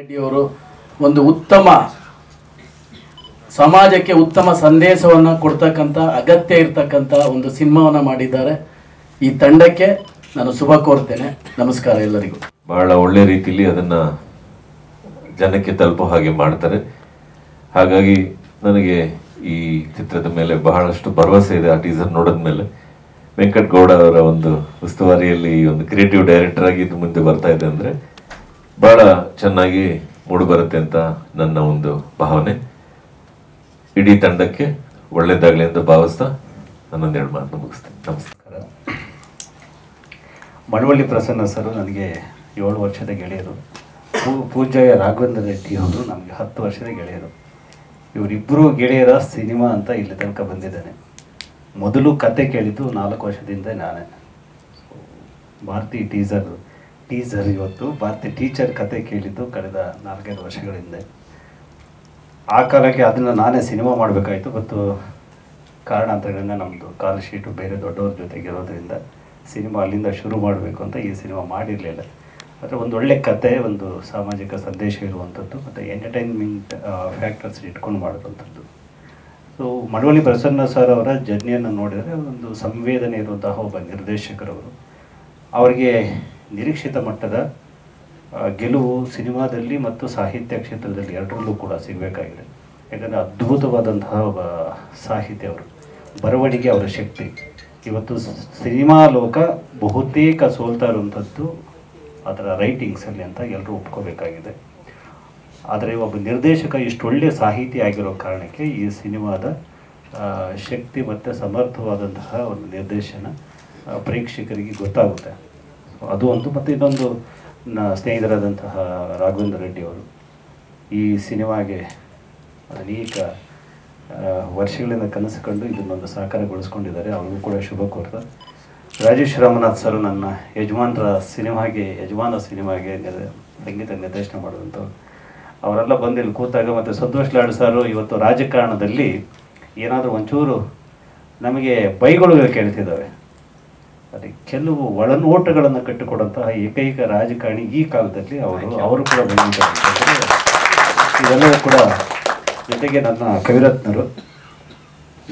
ರೆಡ್ಡಿಯವರು ಒಂದು ಉತ್ತಮ ಸಮಾಜಕ್ಕೆ ಉತ್ತಮ ಸಂದೇಶವನ್ನು ಕೊಡ್ತಕ್ಕಂಥ ಅಗತ್ಯ ಇರತಕ್ಕಂಥ ಒಂದು ಸಿನಿಮಾವನ್ನು ಮಾಡಿದ್ದಾರೆ. ಈ ತಂಡಕ್ಕೆ ನಾನು ಶುಭ ಕೋರ್ತೇನೆ. ನಮಸ್ಕಾರ ಎಲ್ಲರಿಗೂ. ಬಹಳ ಒಳ್ಳೆ ರೀತಿಯಲ್ಲಿ ಅದನ್ನ ಜನಕ್ಕೆ ತಲುಪೋ ಹಾಗೆ ಮಾಡ್ತಾರೆ. ಹಾಗಾಗಿ ನನಗೆ ಈ ಚಿತ್ರದ ಮೇಲೆ ಬಹಳಷ್ಟು ಭರವಸೆ ಇದೆ. ಆ ಟೀಸರ್ ನೋಡಿದ ಮೇಲೆ ವೆಂಕಟ್ ಗೌಡ ಅವರ ಒಂದು ಉಸ್ತುವಾರಿಯಲ್ಲಿ ಒಂದು ಕ್ರಿಯೇಟಿವ್ ಡೈರೆಕ್ಟರ್ ಆಗಿ ಇದು ಮುಂದೆ ಬರ್ತಾ ಇದೆ ಅಂದರೆ ಬಹಳ ಚೆನ್ನಾಗಿ ಮೂಡಿ ಬರುತ್ತೆ ಅಂತ ನನ್ನ ಒಂದು ಭಾವನೆ. ಇಡೀ ತಂಡಕ್ಕೆ ಒಳ್ಳೇದಾಗಲಿ ಅಂತ ಭಾವಿಸ್ತಾ ನನ್ನೊಂದೆರಡು ಮಾತನ್ನು ಮುಗಿಸ್ತೇನೆ. ನಮಸ್ಕಾರ. ಮಳವಳ್ಳಿ ಪ್ರಸನ್ನ ಸರ್ ನನಗೆ 7 ವರ್ಷದ ಗೆಳೆಯರು. ಪೂಜ್ಯ ರಾಘವೇಂದ್ರ ರೆಡ್ಡಿ ಅವರು ನಮಗೆ 10 ವರ್ಷದ ಗೆಳೆಯರು. ಇವರಿಬ್ಬರು ಗೆಳೆಯರ ಸಿನಿಮಾ ಅಂತ ಇಲ್ಲಿ ತನಕ ಬಂದಿದ್ದಾನೆ. ಮೊದಲು ಕತೆ ಕೇಳಿದ್ದು 4 ವರ್ಷದಿಂದ ನಾನೇ. ಭಾರತಿ ಟೀಸರ್ ಇವತ್ತು ಭಾರತಿ ಟೀಚರ್ ಕತೆ ಕೇಳಿದ್ದು ಕಳೆದ 4-5 ವರ್ಷಗಳ ಹಿಂದೆ. ಆ ಕಾಲಕ್ಕೆ ಅದನ್ನು ನಾನೇ ಸಿನಿಮಾ ಮಾಡಬೇಕಾಯಿತು. ಮತ್ತು ಕಾರಣಾಂತರಗಳಿಂದ ನಮ್ಮದು ಕಾಲ್ ಶೀಟು ಬೇರೆ ದೊಡ್ಡವ್ರ ಜೊತೆಗಿರೋದ್ರಿಂದ ಸಿನಿಮಾ ಅಲ್ಲಿಂದ ಶುರು ಮಾಡಬೇಕು ಅಂತ ಈ ಸಿನಿಮಾ ಮಾಡಿರಲಿಲ್ಲ. ಆದರೆ ಒಂದು ಒಳ್ಳೆ ಕತೆ, ಒಂದು ಸಾಮಾಜಿಕ ಸಂದೇಶ ಇರುವಂಥದ್ದು ಮತ್ತು ಎಂಟರ್ಟೈನ್ಮೆಂಟ್ ಫ್ಯಾಕ್ಟರ್ಸ್ ಇಟ್ಕೊಂಡು ಮಾಡುವಂಥದ್ದು. ಸೊ ಮಳವಳ್ಳಿ ಪ್ರಸನ್ನ ಸರ್ ಅವರ ಜರ್ನಿಯನ್ನು ನೋಡಿದರೆ ಒಂದು ಸಂವೇದನೆ ಇರುವಂತಹ ಒಬ್ಬ ನಿರ್ದೇಶಕರವರು. ಅವರಿಗೆ ನಿರೀಕ್ಷಿತ ಮಟ್ಟದ ಗೆಲುವು ಸಿನಿಮಾದಲ್ಲಿ ಮತ್ತು ಸಾಹಿತ್ಯ ಕ್ಷೇತ್ರದಲ್ಲಿ ಎರಡರಲ್ಲೂ ಕೂಡ ಸಿಗಬೇಕಾಗಿದೆ. ಯಾಕಂದರೆ ಅದ್ಭುತವಾದಂತಹ ಒಬ್ಬ ಸಾಹಿತ್ಯ ಅವರು, ಬರವಣಿಗೆ ಅವರ ಶಕ್ತಿ. ಇವತ್ತು ಸಿನಿಮಾ ಲೋಕ ಬಹುತೇಕ ಸೋಲ್ತಾ ಇರುವಂಥದ್ದು ಅದರ ರೈಟಿಂಗ್ಸಲ್ಲಿ ಅಂತ ಎಲ್ಲರೂ ಒಪ್ಕೋಬೇಕಾಗಿದೆ. ಆದರೆ ಒಬ್ಬ ನಿರ್ದೇಶಕ ಇಷ್ಟು ಒಳ್ಳೆಯ ಸಾಹಿತಿ ಆಗಿರೋ ಕಾರಣಕ್ಕೆ ಈ ಸಿನಿಮಾದ ಶಕ್ತಿ ಮತ್ತು ಸಮರ್ಥವಾದಂತಹ ಒಂದು ನಿರ್ದೇಶನ ಪ್ರೇಕ್ಷಕರಿಗೆ ಗೊತ್ತಾಗುತ್ತೆ. ಅದು ಒಂದು. ಮತ್ತು ಇನ್ನೊಂದು ಸ್ನೇಹಿತರಾದಂತಹ ರಾಘವೇಂದ್ರ ರೆಡ್ಡಿ ಅವರು ಈ ಸಿನಿಮಾಗೆ ಅನೇಕ ವರ್ಷಗಳಿಂದ ಕನಸು ಕಂಡು ಇದನ್ನೊಂದು ಸಾಕಾರಗೊಳಿಸ್ಕೊಂಡಿದ್ದಾರೆ. ಅವ್ರಿಗೂ ಕೂಡ ಶುಭ ಕೋರ್ತಾ. ರಾಜೇಶ್ ರಾಮನಾಥ್ ಸರ್ ನನ್ನ ಯಜಮಾನ ಸಿನಿಮಾಗೆ ಸಂಗೀತ ನಿರ್ದೇಶನ ಮಾಡುವಂಥವ್ರು. ಅವರೆಲ್ಲ ಬಂದು ಇಲ್ಲಿ ಕೂತಾಗ ಮತ್ತು ಸಂತೋಷ್ ಲಾಡ್ ಸಾರು ಇವತ್ತು ರಾಜಕಾರಣದಲ್ಲಿ ಏನಾದರೂ ಒಂಚೂರು ನಮಗೆ ಬೈಗಳು ಕೇಳ್ತಿದ್ದಾವೆ. ಅದಕ್ಕೆ ಕೆಲವು ಒಳನೋಟಗಳನ್ನು ಕಟ್ಟಿಕೊಡುವಂತಹ ಏಕೈಕ ರಾಜಕಾರಣಿ ಈ ಕಾಲದಲ್ಲಿ ಅವರು ಕೂಡ ಬಂದಿದ್ದಾರೆ. ಇದೆಲ್ಲವೂ ಕೂಡ ಜೊತೆಗೆ ನನ್ನ ಕವಿರತ್ನರು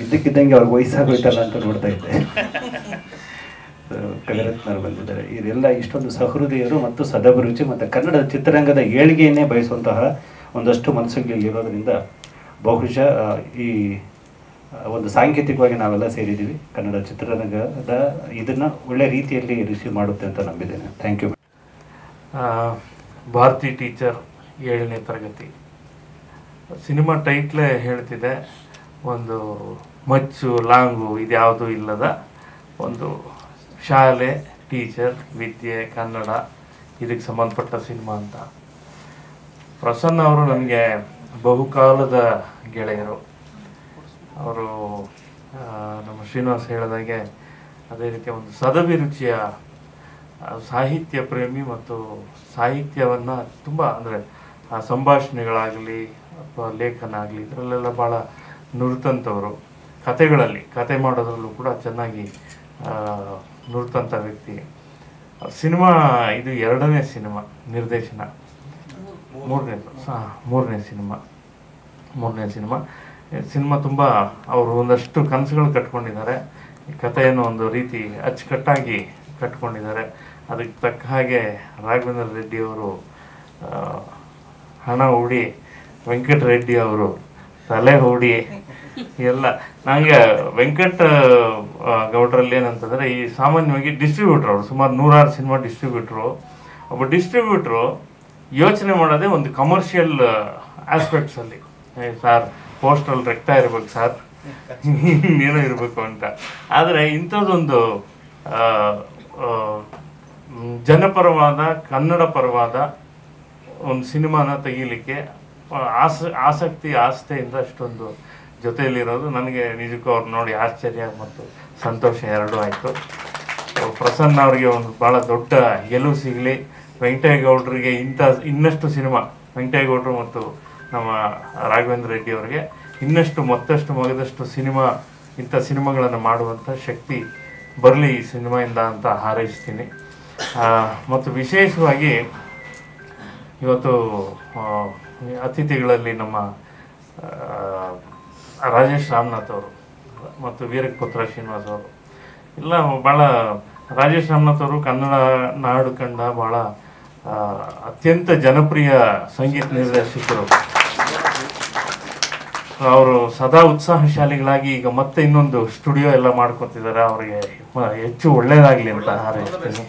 ಇದ್ದಕ್ಕಿದ್ದಂಗೆ ಅವ್ರಿಗೆ ವಯಸ್ಸಾಗೋಯ್ತಲ್ಲ ಅಂತ ನೋಡ್ತಾ ಇದ್ದೆ. ಕವಿರತ್ನರು ಬಂದಿದ್ದಾರೆ. ಇದೆಲ್ಲ ಇಷ್ಟೊಂದು ಸಹೃದಯರು ಮತ್ತು ಸದಭಿರುಚಿ ಮತ್ತು ಕನ್ನಡ ಚಿತ್ರರಂಗದ ಏಳಿಗೆಯನ್ನೇ ಬಯಸುವಂತಹ ಒಂದಷ್ಟು ಮನಸ್ಸುಗಳಿರೋದ್ರಿಂದ ಬಹುಶಃ ಈ ಒಂದು ಸಾಂಕೇತಿಕವಾಗಿ ನಾವೆಲ್ಲ ಸೇರಿದ್ದೀವಿ. ಕನ್ನಡ ಚಿತ್ರರಂಗದ ಇದನ್ನು ಒಳ್ಳೆ ರೀತಿಯಲ್ಲಿ ರಿಸೀವ್ ಮಾಡುತ್ತೆ ಅಂತ ನಂಬಿದ್ದೇನೆ. Thank you. ಭಾರತಿ ಟೀಚರ್ 7ನೇ ತರಗತಿ ಸಿನಿಮಾ ಟೈಟ್ಲೇ ಹೇಳ್ತಿದೆ. ಒಂದು ಮಚ್ಚು ಲಾಂಗು ಇದ್ಯಾವುದೂ ಇಲ್ಲದ ಒಂದು ಶಾಲೆ, ಟೀಚರ್, ವಿದ್ಯೆ, ಕನ್ನಡ ಇದಕ್ಕೆ ಸಂಬಂಧಪಟ್ಟ ಸಿನಿಮಾ ಅಂತ. ಪ್ರಸನ್ನ ಅವರು ನನಗೆ ಬಹುಕಾಲದ ಗೆಳೆಯರು. ಅವರು ನಮ್ಮ ಶ್ರೀನಿವಾಸ್ ಹೇಳಿದಾಗೆ ಅದೇ ರೀತಿಯ ಒಂದು ಸದಭಿರುಚಿಯ ಸಾಹಿತ್ಯ ಪ್ರೇಮಿ ಮತ್ತು ಸಾಹಿತ್ಯವನ್ನು ತುಂಬ ಅಂದರೆ ಸಂಭಾಷಣೆಗಳಾಗಲಿ ಅಥವಾ ಲೇಖನ ಆಗಲಿ ಇದರಲ್ಲೆಲ್ಲ ಭಾಳ ನುರಿತಂಥವರು. ಕತೆ ಮಾಡೋದ್ರಲ್ಲೂ ಕೂಡ ಚೆನ್ನಾಗಿ ನುರಿತಂಥ ವ್ಯಕ್ತಿ. ಸಿನಿಮಾ ಇದು 2ನೇ ಸಿನಿಮಾ ನಿರ್ದೇಶನ, ಮೂರನೇ ಸಿನಿಮಾ ತುಂಬ ಅವರು ಒಂದಷ್ಟು ಕನಸುಗಳು ಕಟ್ಕೊಂಡಿದ್ದಾರೆ. ಕಥೆಯನ್ನು ಒಂದು ರೀತಿ ಅಚ್ಚುಕಟ್ಟಾಗಿ ಕಟ್ಕೊಂಡಿದ್ದಾರೆ. ಅದಕ್ಕೆ ತಕ್ಕ ಹಾಗೆ ರಾಘವೇಂದ್ರ ರೆಡ್ಡಿ ಅವರು ಹಣ ಹೂಡಿ, ವೆಂಕಟ ರೆಡ್ಡಿ ಅವರು ತಲೆ ಹೂಡಿ ಎಲ್ಲ. ನನಗೆ ವೆಂಕಟ ಗೌಡ್ರಲ್ಲಿ ಏನಂತಂದರೆ ಈ ಸಾಮಾನ್ಯವಾಗಿ ಡಿಸ್ಟ್ರಿಬ್ಯೂಟ್ರ್ ಅವರು ಸುಮಾರು 106 ಸಿನಿಮಾ ಡಿಸ್ಟ್ರಿಬ್ಯೂಟ್ರು. ಒಬ್ಬ ಡಿಸ್ಟ್ರಿಬ್ಯೂಟ್ರು ಯೋಚನೆ ಮಾಡೋದೇ ಒಂದು ಕಮರ್ಷಿಯಲ್ ಆಸ್ಪೆಕ್ಟ್ಸಲ್ಲಿ. ಸಾರ್ ಪೋಸ್ಟಲ್ಲಿ ರಕ್ತ ಇರಬೇಕು ಸರ್, ಇನ್ನೇನೋ ಇರಬೇಕು ಅಂತ. ಆದರೆ ಇಂಥದ್ದೊಂದು ಜನಪರವಾದ ಕನ್ನಡ ಪರವಾದ ಒಂದು ಸಿನಿಮಾನ ತೆಗೀಲಿಕ್ಕೆ ಆಸಕ್ತಿಯಿಂದ ಅಷ್ಟೊಂದು ಜೊತೆಯಲ್ಲಿರೋದು ನನಗೆ ನಿಜಕ್ಕೂ ಅವ್ರು ನೋಡಿ ಆಶ್ಚರ್ಯ ಮತ್ತು ಸಂತೋಷ ಎರಡೂ ಆಯಿತು. ಪ್ರಸನ್ನ ಅವರಿಗೆ ಒಂದು ಭಾಳ ದೊಡ್ಡ ಗೆಲುವು ಸಿಗಲಿ. ವೆಂಕಟೇಗೌಡರಿಗೆ ಇನ್ನಷ್ಟು ಸಿನಿಮಾ, ವೆಂಕಟೇಗೌಡರು ಮತ್ತು ನಮ್ಮ ರಾಘವೇಂದ್ರ ರೆಡ್ಡಿ ಅವರಿಗೆ ಮತ್ತಷ್ಟು ಮಗದಷ್ಟು ಇಂಥ ಸಿನಿಮಾಗಳನ್ನು ಮಾಡುವಂಥ ಶಕ್ತಿ ಬರಲಿ ಈ ಸಿನಿಮಾಯಿಂದ ಅಂತ ಹಾರೈಸ್ತೀನಿ. ಮತ್ತು ವಿಶೇಷವಾಗಿ ಇವತ್ತು ಅತಿಥಿಗಳಲ್ಲಿ ನಮ್ಮ ರಾಜೇಶ್ ರಾಮನಾಥ್ ಅವರು ಮತ್ತು ವೀರಪುತ್ರ ಶ್ರೀನಿವಾಸ್ ಅವರು ಇಲ್ಲ ಭಾಳ ರಾಜೇಶ್ ರಾಮನಾಥ್ ಅವರು ಕನ್ನಡ ನಾಡು ಕಂಡ ಭಾಳ ಅತ್ಯಂತ ಜನಪ್ರಿಯ ಸಂಗೀತ ನಿರ್ದೇಶಕರು. ಅವರು ಸದಾ ಉತ್ಸಾಹಶಾಲಿಗಳಾಗಿ ಈಗ ಮತ್ತೆ ಇನ್ನೊಂದು ಸ್ಟುಡಿಯೋ ಎಲ್ಲ ಮಾಡ್ಕೊತಿದ್ದಾರೆ. ಅವರಿಗೆ ಹೆಚ್ಚು ಒಳ್ಳೆಯದಾಗಲಿ ಅಂತ ಹಾರೈಸ್ತೀನಿ.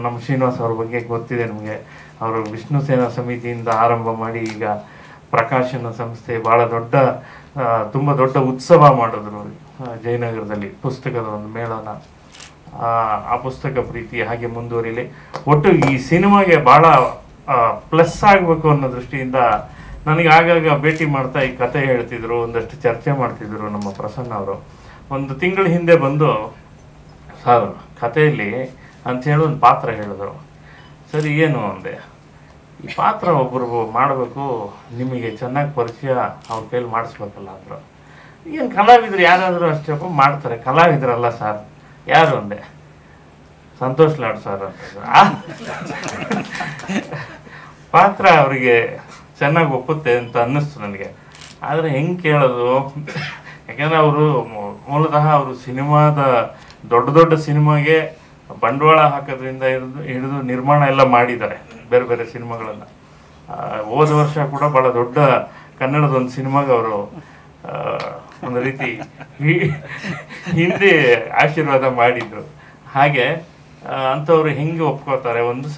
ನಮ್ಮ ಶ್ರೀನಿವಾಸ್ ಅವ್ರ ಬಗ್ಗೆ ಗೊತ್ತಿದೆ ನಿಮಗೆ. ಅವರು ವಿಷ್ಣು ಸೇನಾ ಸಮಿತಿಯಿಂದ ಆರಂಭ ಮಾಡಿ ಈಗ ಪ್ರಕಾಶನ ಸಂಸ್ಥೆ ಭಾಳ ತುಂಬ ದೊಡ್ಡ ಉತ್ಸವ ಮಾಡಿದ್ರು ಜಯನಗರದಲ್ಲಿ, ಪುಸ್ತಕದ ಒಂದು ಮೇಳನ. ಆ ಪುಸ್ತಕ ಪ್ರೀತಿ ಹಾಗೆ ಮುಂದುವರಿಲಿ. ಒಟ್ಟು ಈ ಸಿನಿಮಾಗೆ ಭಾಳ ಪ್ಲಸ್ ಆಗಬೇಕು ಅನ್ನೋ ದೃಷ್ಟಿಯಿಂದ ನನಗೆ ಆಗಾಗ ಭೇಟಿ ಮಾಡ್ತಾ ಈ ಕತೆ ಹೇಳ್ತಿದ್ರು, ಒಂದಷ್ಟು ಚರ್ಚೆ ಮಾಡ್ತಿದ್ರು ನಮ್ಮ ಪ್ರಸನ್ನ ಅವರು. ಒಂದು ತಿಂಗಳ ಹಿಂದೆ ಬಂದು, ಸರ್ ಕಥೆಯಲ್ಲಿ ಅಂಥೇಳಿ ಒಂದು ಪಾತ್ರ ಹೇಳಿದ್ರು. ಸರಿ ಏನು ಅಂದೆ, ಈ ಪಾತ್ರ ಒಬ್ಬರು ಮಾಡಬೇಕು, ನಿಮಗೆ ಚೆನ್ನಾಗಿ ಪರಿಚಯ ಅವ್ರ ಕೈಲಿ ಮಾಡಿಸ್ಬೇಕಲ್ಲ ಅಂದರು. ಏನು ಕಲಾವಿದ್ರು ಯಾರಾದರೂ ಅಷ್ಟೇ ಮಾಡ್ತಾರೆ, ಕಲಾವಿದ್ರಲ್ಲ ಸರ್. ಯಾರು ಅಂದೆ, ಸಂತೋಷ್ ಲಾಡ್ ಸರ್ ಅಂತ. ಪಾತ್ರ ಅವರಿಗೆ ಚೆನ್ನಾಗಿ ಒಪ್ಪುತ್ತೆ ಅಂತ ಅನ್ನಿಸ್ತು ನನಗೆ. ಆದರೆ ಹೆಂಗೆ ಕೇಳೋದು, ಯಾಕಂದರೆ ಅವರು ಮೂಲತಃ ಅವರು ಸಿನಿಮಾದ ದೊಡ್ಡ ಸಿನಿಮಾಗೆ ಬಂಡವಾಳ ಹಾಕೋದ್ರಿಂದ ಹಿಡಿದು ನಿರ್ಮಾಣ ಎಲ್ಲ ಮಾಡಿದ್ದಾರೆ, ಬೇರೆ ಬೇರೆ ಸಿನಿಮಾಗಳನ್ನು. ಹೋದ ವರ್ಷ ಕೂಡ ಭಾಳ ದೊಡ್ಡ ಕನ್ನಡದ ಒಂದು ಸಿನಿಮಾಗೆ ಅವರು ಒಂದು ರೀತಿ ಹಿಂದೆ ಆಶೀರ್ವಾದ ಮಾಡಿದ್ರು. ಹಾಗೆ ಅಂಥವ್ರು ಹೆಂಗೆ ಒಪ್ಕೋತಾರೆ, ಒಂದು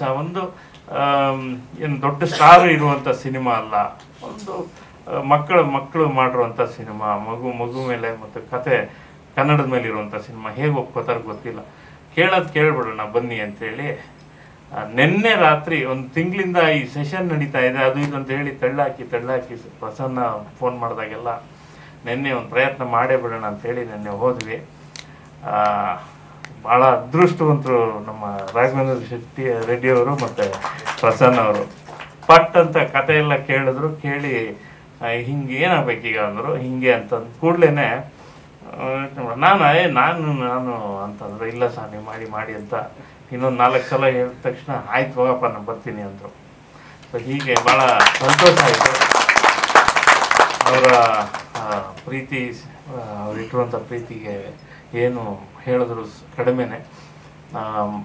ಏನು ದೊಡ್ಡ ಸ್ಟಾರ್ ಇರುವಂಥ ಸಿನಿಮಾ ಅಲ್ಲ, ಒಂದು ಮಕ್ಕಳು ಮಾಡಿರುವಂಥ ಸಿನಿಮಾ, ಮಗು ಮೇಲೆ ಮತ್ತು ಕತೆ ಕನ್ನಡದ ಮೇಲೆ ಇರುವಂಥ ಸಿನಿಮಾ ಹೇಗೆ ಒಪ್ಕೋತಾರೆ ಗೊತ್ತಿಲ್ಲ. ಕೇಳ್ಬಿಡೋಣ ಬನ್ನಿ ಅಂತೇಳಿ ನಿನ್ನೆ ರಾತ್ರಿ ಒಂದು ತಿಂಗಳಿಂದ ಈ ಸೆಷನ್ ನಡೀತಾ ಇದೆ, ಅದು ಇದು ಅಂತ ಹೇಳಿ ತಳ್ಳಾಕಿ ಪ್ರಸನ್ನ ಫೋನ್ ಮಾಡಿದಾಗೆಲ್ಲ ನಿನ್ನೆ ಒಂದು ಪ್ರಯತ್ನ ಮಾಡೇ ಬಿಡೋಣ ಅಂತೇಳಿ ನಿನ್ನೆ ಹೋದ್ವಿ. ಭಾಳ ಅದೃಷ್ಟವಂತರು ನಮ್ಮ ರಾಘವೇಂದ್ರ ರೆಡ್ಡಿ ಅವರು ಮತ್ತು ಪ್ರಸನ್ನ ಅವರು. ಪಟ್ ಅಂತ ಕತೆ ಎಲ್ಲ ಕೇಳಿದ್ರು. ಕೇಳಿ ಹಿಂಗೆ ಏನಾಗಬೇಕೀಗ ಅಂದರು. ಹಿಂಗೆ ಅಂತಂದು ಕೂಡಲೇ ನಾನು ಅಂತಂದ್ರು. ಇಲ್ಲ ಸರ್ ನೀವು ಮಾಡಿ ಅಂತ ಇನ್ನೊಂದು 4 ಸಲ ಹೇಳಿದ ತಕ್ಷಣ ಆಯ್ತು ಹೋಗಪ್ಪ ನಾನು ಬರ್ತೀನಿ ಅಂದರು. ಸೊ ಹೀಗೆ ಭಾಳ ಸಂತೋಷ ಆಯಿತು. ಅವರ ಪ್ರೀತಿ, ಅವರಿಟ್ಟಿರುವಂಥ ಪ್ರೀತಿಗೆ ಏನು ಹೇಳಿದ್ರು ಕಡಿಮೆನೆ.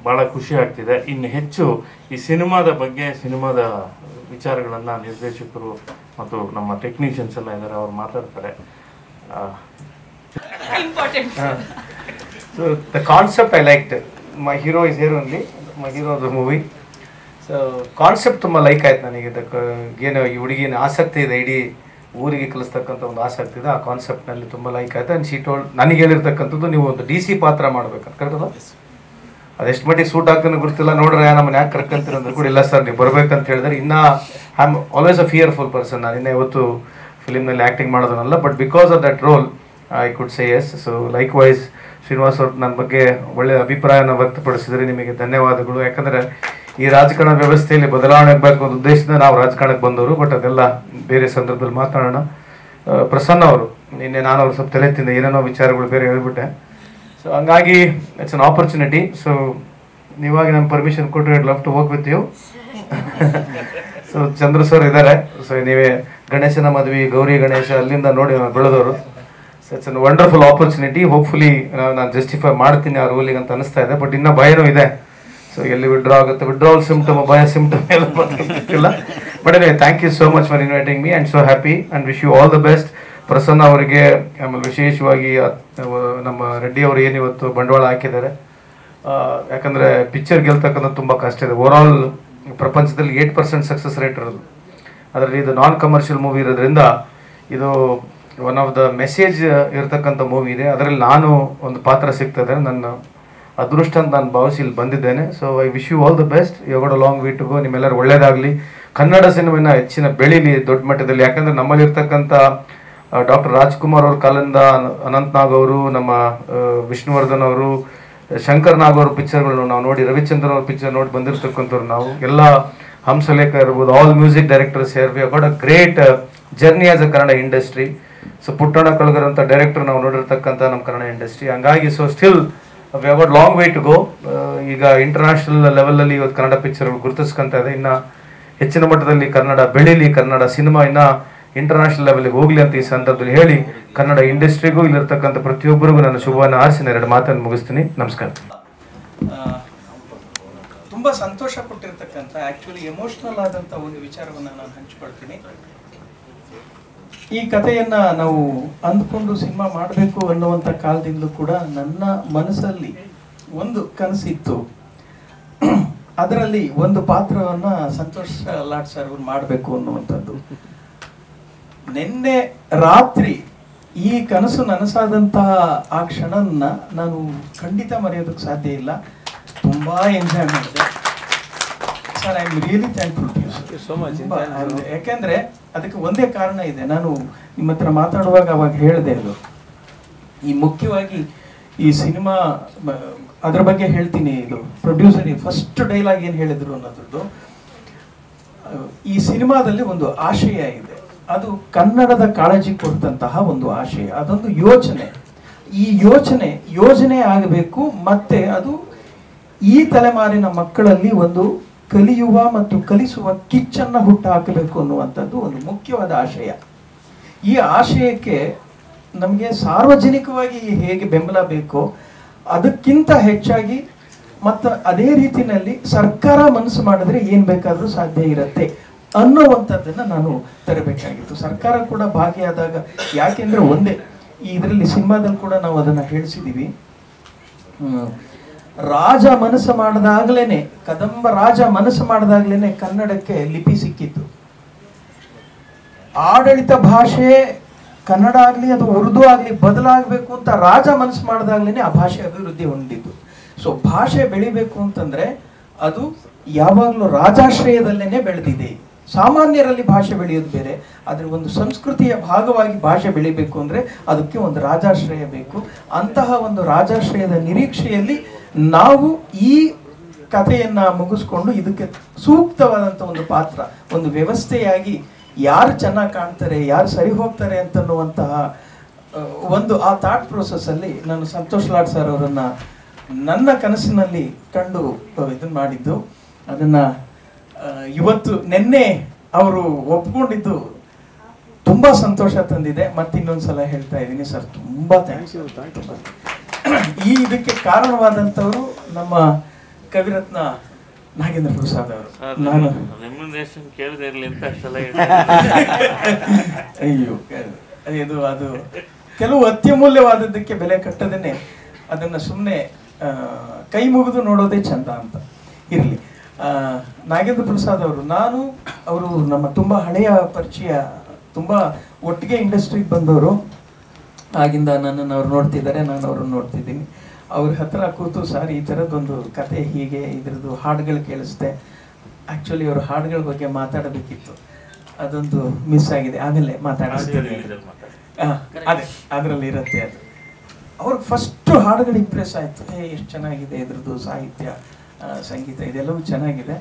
ಭಾಳ ಖುಷಿ ಆಗ್ತಿದೆ. ಇನ್ನು ಹೆಚ್ಚು ಈ ಸಿನಿಮಾದ ಬಗ್ಗೆ, ಸಿನಿಮಾದ ವಿಚಾರಗಳನ್ನು ನಿರ್ದೇಶಕರು ಮತ್ತು ನಮ್ಮ ಟೆಕ್ನಿಷಿಯನ್ಸ್ ಎಲ್ಲ ಇದ್ದಾರೆ, ಅವ್ರು ಮಾತಾಡ್ತಾರೆ. So the concept I liked. My hero is here only. My hero of the movie. So concept ತುಂಬ ಲೈಕ್ ಆಯ್ತು ನನಗೆ. ಏನು ಈ ಹುಡುಗಿನ ಆಸಕ್ತಿ ಇದೆ, ಇಡೀ ಊರಿಗೆ ಕಲಿಸ್ತಕ್ಕಂಥ ಒಂದು ಆಸಕ್ತಿ ಇದೆ. ಆ ಕಾನ್ಸೆಪ್ಟ್ನಲ್ಲಿ ತುಂಬ ಲೈಕ್ ಆಯ್ತು. ಆ್ಯಂಡ್ ಶೀ ಟೋಲ್ಡ್, ನನಗೆ ಹೇಳಿರ್ತಕ್ಕಂಥದ್ದು ನೀವು ಒಂದು DC ಪಾತ್ರ ಮಾಡ್ಬೇಕಂತ. ಕರೆಕ್ಟಲ್ಲ? ಅದೆಷ್ಟು ಮಟ್ಟಿಗೆ ಸೂಟ್ ಆಗ್ತಾನೆ ಗೊತ್ತಿಲ್ಲ. ನೋಡ್ರೆ ನಮ್ಮನ್ನ ಯಾಕೆ ಕರ್ಕೊಂತೀರ ಅಂದ್ರೆ ಕೂಡ ಇಲ್ಲ ಸರ್ ನೀವು ಬರ್ಬೇಕಂತ ಹೇಳಿದ್ರೆ. ಇನ್ನು I am always a fearful person. ನಾನು ಇನ್ನೂ ಯಾವತ್ತು ಫಿಲಿಮ್ನಲ್ಲಿ ಆ್ಯಕ್ಟಿಂಗ್ ಮಾಡೋದನ್ನಲ್ಲ, but because of that role I could say yes. So like ವೈಸ್ ಶ್ರೀನಿವಾಸ್ ಅವ್ರು ನನ್ನ ಬಗ್ಗೆ ಒಳ್ಳೆಯ ಅಭಿಪ್ರಾಯನ ವ್ಯಕ್ತಪಡಿಸಿದರೆ ನಿಮಗೆ ಧನ್ಯವಾದಗಳು. ಯಾಕಂದರೆ ಈ ರಾಜಕಾರಣ ವ್ಯವಸ್ಥೆಯಲ್ಲಿ ಬದಲಾವಣೆ ಆಗಬೇಕು ಅನ್ನೋ ಉದ್ದೇಶದಿಂದ ನಾವು ರಾಜಕಾರಣಕ್ಕೆ ಬಂದವರು. ಬಟ್ ಅದೆಲ್ಲ ಬೇರೆ ಸಂದರ್ಭದಲ್ಲಿ ಮಾತಾಡೋಣ. ಪ್ರಸನ್ನ ಅವರು ನಿನ್ನೆ ನಾನು ಅವ್ರು ಸ್ವಲ್ಪ ತಲೆ ತಿಂದೆ, ಏನೇನೋ ವಿಚಾರಗಳು ಬೇರೆ ಹೇಳ್ಬಿಟ್ಟೆ. ಸೊ ಹಂಗಾಗಿ ಇಟ್ಸ್ ಅನ್ ಆಪರ್ಚುನಿಟಿ. ಸೊ ನೀವಾಗಿ ನಾನು ಪರ್ಮಿಷನ್ ಕೊಟ್ಟರೆ I'd love to work with you. So Chandra sir ಇದ್ದಾರೆ. ಸೊ ನೀವೇ ಗಣೇಶನ ಮದುವೆ, ಗೌರಿ ಗಣೇಶ ಅಲ್ಲಿಂದ ನೋಡಿ ಬೆಳೆದವರು. So it's an wonderful opportunity. Hopefully ನಾನು ಜಸ್ಟಿಫೈ ಮಾಡ್ತೀನಿ ಆ ರೋಲಿಗೆ ಅಂತ ಅನಿಸ್ತಾ ಇದೆ. ಬಟ್ ಇನ್ನೂ ಭಯನೂ ಇದೆ. ಸೊ ಎಲ್ಲಿ ವಿಡ್ರಾ ಆಗುತ್ತೆ, ವಿಡ್ರಾವಲ್ ಸಿಂಪ್ಟಮ್, ಭಯ ಸಿಂಪ್ಟಮ್ ಎಲ್ಲ ಗೊತ್ತಿಲ್ಲ. But anyway thank you so much for inviting me and so happy and wish you all the best. Prasanna ಅವರಿಗೆ ಆಮೇಲೆ ವಿಶೇಷವಾಗಿ ನಮ್ಮ ರೆಡ್ಡಿ ಅವರು ಏನಿವತ್ತು ಬಂಡವಾಳ ಹಾಕಿದ್ದಾರೆ. ಯಾಕಂದರೆ ಪಿಕ್ಚರ್ ಗೆಲ್ತಕ್ಕಂಥದ್ದು ತುಂಬ ಕಷ್ಟ ಇದೆ. ಓವರಾಲ್ ಪ್ರಪಂಚದಲ್ಲಿ 8% ಸಕ್ಸಸ್ ರೇಟ್ ಇರೋದು. ಅದರಲ್ಲಿ ಇದು ನಾನ್ ಕಮರ್ಷಿಯಲ್ ಮೂವಿ ಇರೋದ್ರಿಂದ ಇದು ಒನ್ ಆಫ್ ದ ಮೆಸೇಜ್ ಇರತಕ್ಕಂಥ ಮೂವಿ ಇದೆ. ಅದರಲ್ಲಿ ನಾನು ಒಂದು ಪಾತ್ರ ಸಿಗ್ತದೆ. ನನ್ನ ಅದೃಷ್ಟ ಅಂತ ನಾನು ಭಾವಿಸಿ ಇಲ್ಲಿ ಬಂದಿದ್ದೇನೆ. So I wish you all the best. You got a long way to go. ನಿಮ್ಮೆಲ್ಲರೂ ಒಳ್ಳೇದಾಗಲಿ. ಕನ್ನಡ ಸಿನಿಮಾನ ಹೆಚ್ಚಿನ ಬೆಳೀಲಿ ದೊಡ್ಡ ಮಟ್ಟದಲ್ಲಿ. ಯಾಕಂದರೆ ನಮ್ಮಲ್ಲಿರ್ತಕ್ಕಂಥ ಡಾಕ್ಟರ್ ರಾಜ್ಕುಮಾರ್ ಅವ್ರ ಕಾಲಿಂದ ಅನಂತ್ ನಾಗ್ ಅವರು, ನಮ್ಮ ವಿಷ್ಣುವರ್ಧನ್ ಅವರು, ಶಂಕರ್ ನಾಗ್ ಅವ್ರ ಪಿಕ್ಚರ್ಗಳು ನಾವು ನೋಡಿ, ರವಿಚಂದ್ರನ್ ಅವ್ರ ಪಿಕ್ಚರ್ ನೋಡಿ ಬಂದಿರತಕ್ಕಂಥವ್ರು ನಾವು ಎಲ್ಲ. ಹಂಸಲೇಖ ಇರ್ಬೋದು, all music directors here. We have got a great journey as a Kannada industry. So Puttanna Kanagal ಅಂತ ಡೈರೆಕ್ಟರ್ ನಾವು ನೋಡಿರ್ತಕ್ಕಂಥ ನಮ್ಮ ಕನ್ನಡ ಇಂಡಸ್ಟ್ರಿ. ಹಂಗಾಗಿ so still we have got long way to go. ಈಗ ಇಂಟರ್ನ್ಯಾಷನಲ್ ಲೆವೆಲಲ್ಲಿ ಇವತ್ತು ಕನ್ನಡ ಪಿಕ್ಚರ್ಗಳು ಗುರುತಿಸ್ಕೊಂತ ಇದೆ. ಇನ್ನು ಹೆಚ್ಚಿನ ಮಟ್ಟದಲ್ಲಿ ಕನ್ನಡ ಬೆಳೀಲಿ, ಕನ್ನಡ ಸಿನಿಮಾ ಇನ್ನು ಇಂಟರ್ನ್ಯಾಷನಲ್ ಲೆವೆಲ್ಗೆ ಹೋಗಲಿ ಅಂತ ಈ ಸಂದರ್ಭದಲ್ಲಿ ಹೇಳಿ ಕನ್ನಡ ಇಂಡಸ್ಟ್ರಿಗೂ ಇಲ್ಲಿರ್ತಕ್ಕಂಥ ಪ್ರತಿಯೊಬ್ಬರಿಗೂ ನಾನು ಶುಭವನ್ನು ಹಾರಿಸಿ 2 ಮಾತನ್ನು ಮುಗಿಸ್ತೀನಿ. ನಮಸ್ಕಾರ. ತುಂಬ ಸಂತೋಷ ಕೊಟ್ಟಿರ್ತಕ್ಕಂಥ ಆ್ಯಕ್ಚುಲಿ ಎಮೋಷ್ನಲ್ ಆದಂಥ ಒಂದು ವಿಚಾರವನ್ನು ನಾನು ಹಂಚಿಕೊಳ್ತೀನಿ. ಈ ಕಥೆಯನ್ನು ನಾವು ಅಂದ್ಕೊಂಡು ಸಿನಿಮಾ ಮಾಡಬೇಕು ಅನ್ನುವಂಥ ಕಾಲದಿಂದಲೂ ಕೂಡ ನನ್ನ ಮನಸ್ಸಲ್ಲಿ ಒಂದು ಕನಸಿತ್ತು. ಅದರಲ್ಲಿ ಒಂದು ಪಾತ್ರವನ್ನು ಸಂತೋಷ್ ಲಾಡ್ ಸರ್ ಅವರು ಮಾಡಬೇಕು ಅನ್ನುವಂಥದ್ದು. ನಿನ್ನೆ ರಾತ್ರಿ ಈ ಕನಸು ನನಸಾದಂಥ ಆ ಕ್ಷಣನ ನಾನು ಖಂಡಿತ ಮರೆಯೋದಕ್ಕೆ ಸಾಧ್ಯ ಇಲ್ಲ. ತುಂಬ ಎಂಜಾಯ್ ಮಾಡಿದೆ sir. I am really thankful to you so much. ಯಾಕೆಂದರೆ ಅದಕ್ಕೆ ಒಂದೇ ಕಾರಣ ಇದೆ. ನಾನು ನಿಮ್ಮ ಹತ್ರ ಮಾತಾಡುವಾಗ ಅವಾಗ ಹೇಳಿದೆ, ಅದು ಈ ಮುಖ್ಯವಾಗಿ ಈ ಸಿನಿಮಾ ಅದ್ರ ಬಗ್ಗೆ ಹೇಳ್ತೀನಿ. ಇದು ಪ್ರೊಡ್ಯೂಸರ್ ಫಸ್ಟ್ ಡೈಲಾಗ್ ಏನು ಹೇಳಿದ್ರು ಅನ್ನೋದ್ರದ್ದು, ಈ ಸಿನಿಮಾದಲ್ಲಿ ಒಂದು ಆಶಯ ಇದೆ, ಅದು ಕನ್ನಡದ ಕಾಳಜಿ ಕೊಟ್ಟಂತಹ ಒಂದು ಆಶಯ, ಅದೊಂದು ಯೋಚನೆ. ಈ ಯೋಜನೆ ಆಗಬೇಕು, ಮತ್ತೆ ಅದು ಈ ತಲೆಮಾರಿನ ಮಕ್ಕಳಲ್ಲಿ ಒಂದು ಕಲಿಯುವ ಮತ್ತು ಕಲಿಸುವ ಕಿಚ್ಚನ್ನು ಹುಟ್ಟು ಹಾಕಬೇಕು ಅನ್ನುವಂಥದ್ದು ಒಂದು ಮುಖ್ಯವಾದ ಆಶಯ. ಈ ಆಶಯಕ್ಕೆ ನಮಗೆ ಸಾರ್ವಜನಿಕವಾಗಿ ಹೇಗೆ ಬೆಂಬಲ ಬೇಕೋ ಅದಕ್ಕಿಂತ ಹೆಚ್ಚಾಗಿ ಮತ್ತು ಅದೇ ರೀತಿಯಲ್ಲಿ ಸರ್ಕಾರ ಮನಸ್ಸು ಮಾಡಿದ್ರೆ ಏನು ಬೇಕಾದರೂ ಸಾಧ್ಯ ಇರುತ್ತೆ ಅನ್ನುವಂಥದ್ದನ್ನು ನಾನು ತರಬೇಕಾಗಿತ್ತು. ಸರ್ಕಾರ ಕೂಡ ಭಾಗಿಯಾದಾಗ, ಯಾಕೆಂದರೆ ಒಂದೇ ಇದರಲ್ಲಿ ಸಿನಿಮಾದಲ್ಲಿ ಕೂಡ ನಾವು ಅದನ್ನು ಹೇಳಿಸಿದ್ದೀವಿ, ರಾಜ ಮನಸ್ಸು ಮಾಡಿದಾಗಲೇ, ಕದಂಬ ರಾಜ ಮನಸ್ಸು ಮಾಡಿದಾಗಲೇ ಕನ್ನಡಕ್ಕೆ ಲಿಪಿ ಸಿಕ್ಕಿತ್ತು. ಆಡಳಿತ ಭಾಷೆ ಕನ್ನಡ ಆಗಲಿ ಅದು ಉರ್ದು ಆಗಲಿ ಬದಲಾಗಬೇಕು ಅಂತ ರಾಜ ಮನಸ್ಸು ಮಾಡಿದಾಗಲೇ ಆ ಭಾಷೆ ಅಭಿವೃದ್ಧಿ ಹೊಂದಿದ್ದು. ಸೊ ಭಾಷೆ ಬೆಳಿಬೇಕು ಅಂತಂದರೆ ಅದು ಯಾವಾಗಲೂ ರಾಜಾಶ್ರಯದಲ್ಲೇ ಬೆಳೆದಿದೆ. ಸಾಮಾನ್ಯರಲ್ಲಿ ಭಾಷೆ ಬೆಳೆಯೋದು ಬೇರೆ, ಆದರೆ ಒಂದು ಸಂಸ್ಕೃತಿಯ ಭಾಗವಾಗಿ ಭಾಷೆ ಬೆಳಿಬೇಕು ಅಂದರೆ ಅದಕ್ಕೆ ಒಂದು ರಾಜಾಶ್ರಯ ಬೇಕು. ಅಂತಹ ಒಂದು ರಾಜಾಶ್ರಯದ ನಿರೀಕ್ಷೆಯಲ್ಲಿ ನಾವು ಈ ಕಥೆಯನ್ನು ಮುಗಿಸ್ಕೊಂಡು ಇದಕ್ಕೆ ಸೂಕ್ತವಾದಂಥ ಒಂದು ಪಾತ್ರ, ಒಂದು ವ್ಯವಸ್ಥೆಯಾಗಿ ಯಾರು ಚೆನ್ನಾಗಿ ಕಾಣ್ತಾರೆ, ಯಾರು ಸರಿ ಹೋಗ್ತಾರೆ ಅಂತನ್ನುವಂತಹ ಒಂದು ಆ ಥಾಟ್ ಪ್ರೋಸೆಸ್ಸಲ್ಲಿ ನಾನು ಸಂತೋಷ್ ಲಾಡ್ ಸರ್ ಅವರನ್ನು ನನ್ನ ಕನಸಿನಲ್ಲಿ ಕಂಡು ಇದನ್ನು ಮಾಡಿದ್ದು. ಅದನ್ನು ಇವತ್ತು ನಿನ್ನೆ ಅವರು ಒಪ್ಕೊಂಡಿದ್ದು ತುಂಬ ಸಂತೋಷ ತಂದಿದೆ. ಮತ್ತಿನ್ನೊಂದು ಸಲ ಹೇಳ್ತಾ ಇದ್ದೀನಿ ಸರ್, ತುಂಬ ಥ್ಯಾಂಕ್ಸ್. ಈ ಇದಕ್ಕೆ ಕಾರಣವಾದಂಥವರು ನಮ್ಮ ಕವಿರತ್ನ ನಾಗೇಂದ್ರ ಪ್ರಸಾದ್ ಅವರು. ನಾನು ಕೇಳದೆ ಇರಲಿ ಅಂತ ಅಯ್ಯೋ, ಇದು ಅದು ಕೆಲವು ಅತ್ಯಮೂಲ್ಯವಾದದ್ದಕ್ಕೆ ಬೆಲೆ ಕಟ್ಟದೇನೆ ಅದನ್ನು ಸುಮ್ಮನೆ ಕೈ ಮುಗಿದು ನೋಡೋದೇ ಚಂದ ಅಂತ. ಇರಲಿ, ನಾಗೇಂದ್ರ ಪ್ರಸಾದ್ ಅವರು ನಮ್ಮ ತುಂಬ ಹಳೆಯ ಪರಿಚಯ, ತುಂಬ ಒಟ್ಟಿಗೆ ಇಂಡಸ್ಟ್ರಿಗೆ ಬಂದವರು. ಆಗಿಂದ ನನ್ನನ್ನು ಅವ್ರು ನೋಡ್ತಿದ್ದಾರೆ, ನಾನು ಅವ್ರನ್ನ ನೋಡ್ತಿದ್ದೀನಿ. ಅವ್ರ ಹತ್ರ ಕೂತು ಸರ್ ಈ ಥರದ್ದೊಂದು ಕತೆ ಹೀಗೆ ಇದ್ರದ್ದು ಹಾಡುಗಳು ಕೇಳಿಸ್ದೆ. ಆ್ಯಕ್ಚುಲಿ ಅವರು ಹಾಡುಗಳ ಬಗ್ಗೆ ಮಾತಾಡಬೇಕಿತ್ತು, ಅದೊಂದು ಮಿಸ್ ಆಗಿದೆ. ಆಮೇಲೆ ಮಾತಾಡಿಸ್ತೀನಿ. ಅದೇ ಅದರಲ್ಲಿ ಇರುತ್ತೆ ಅದು. ಅವ್ರಿಗೆ ಫಸ್ಟು ಹಾಡುಗಳು ಇಂಪ್ರೆಸ್ ಆಯಿತು. ಎಷ್ಟು ಚೆನ್ನಾಗಿದೆ ಇದ್ರದ್ದು ಸಾಹಿತ್ಯ, ಸಂಗೀತ ಇದೆಲ್ಲವೂ ಚೆನ್ನಾಗಿದೆ,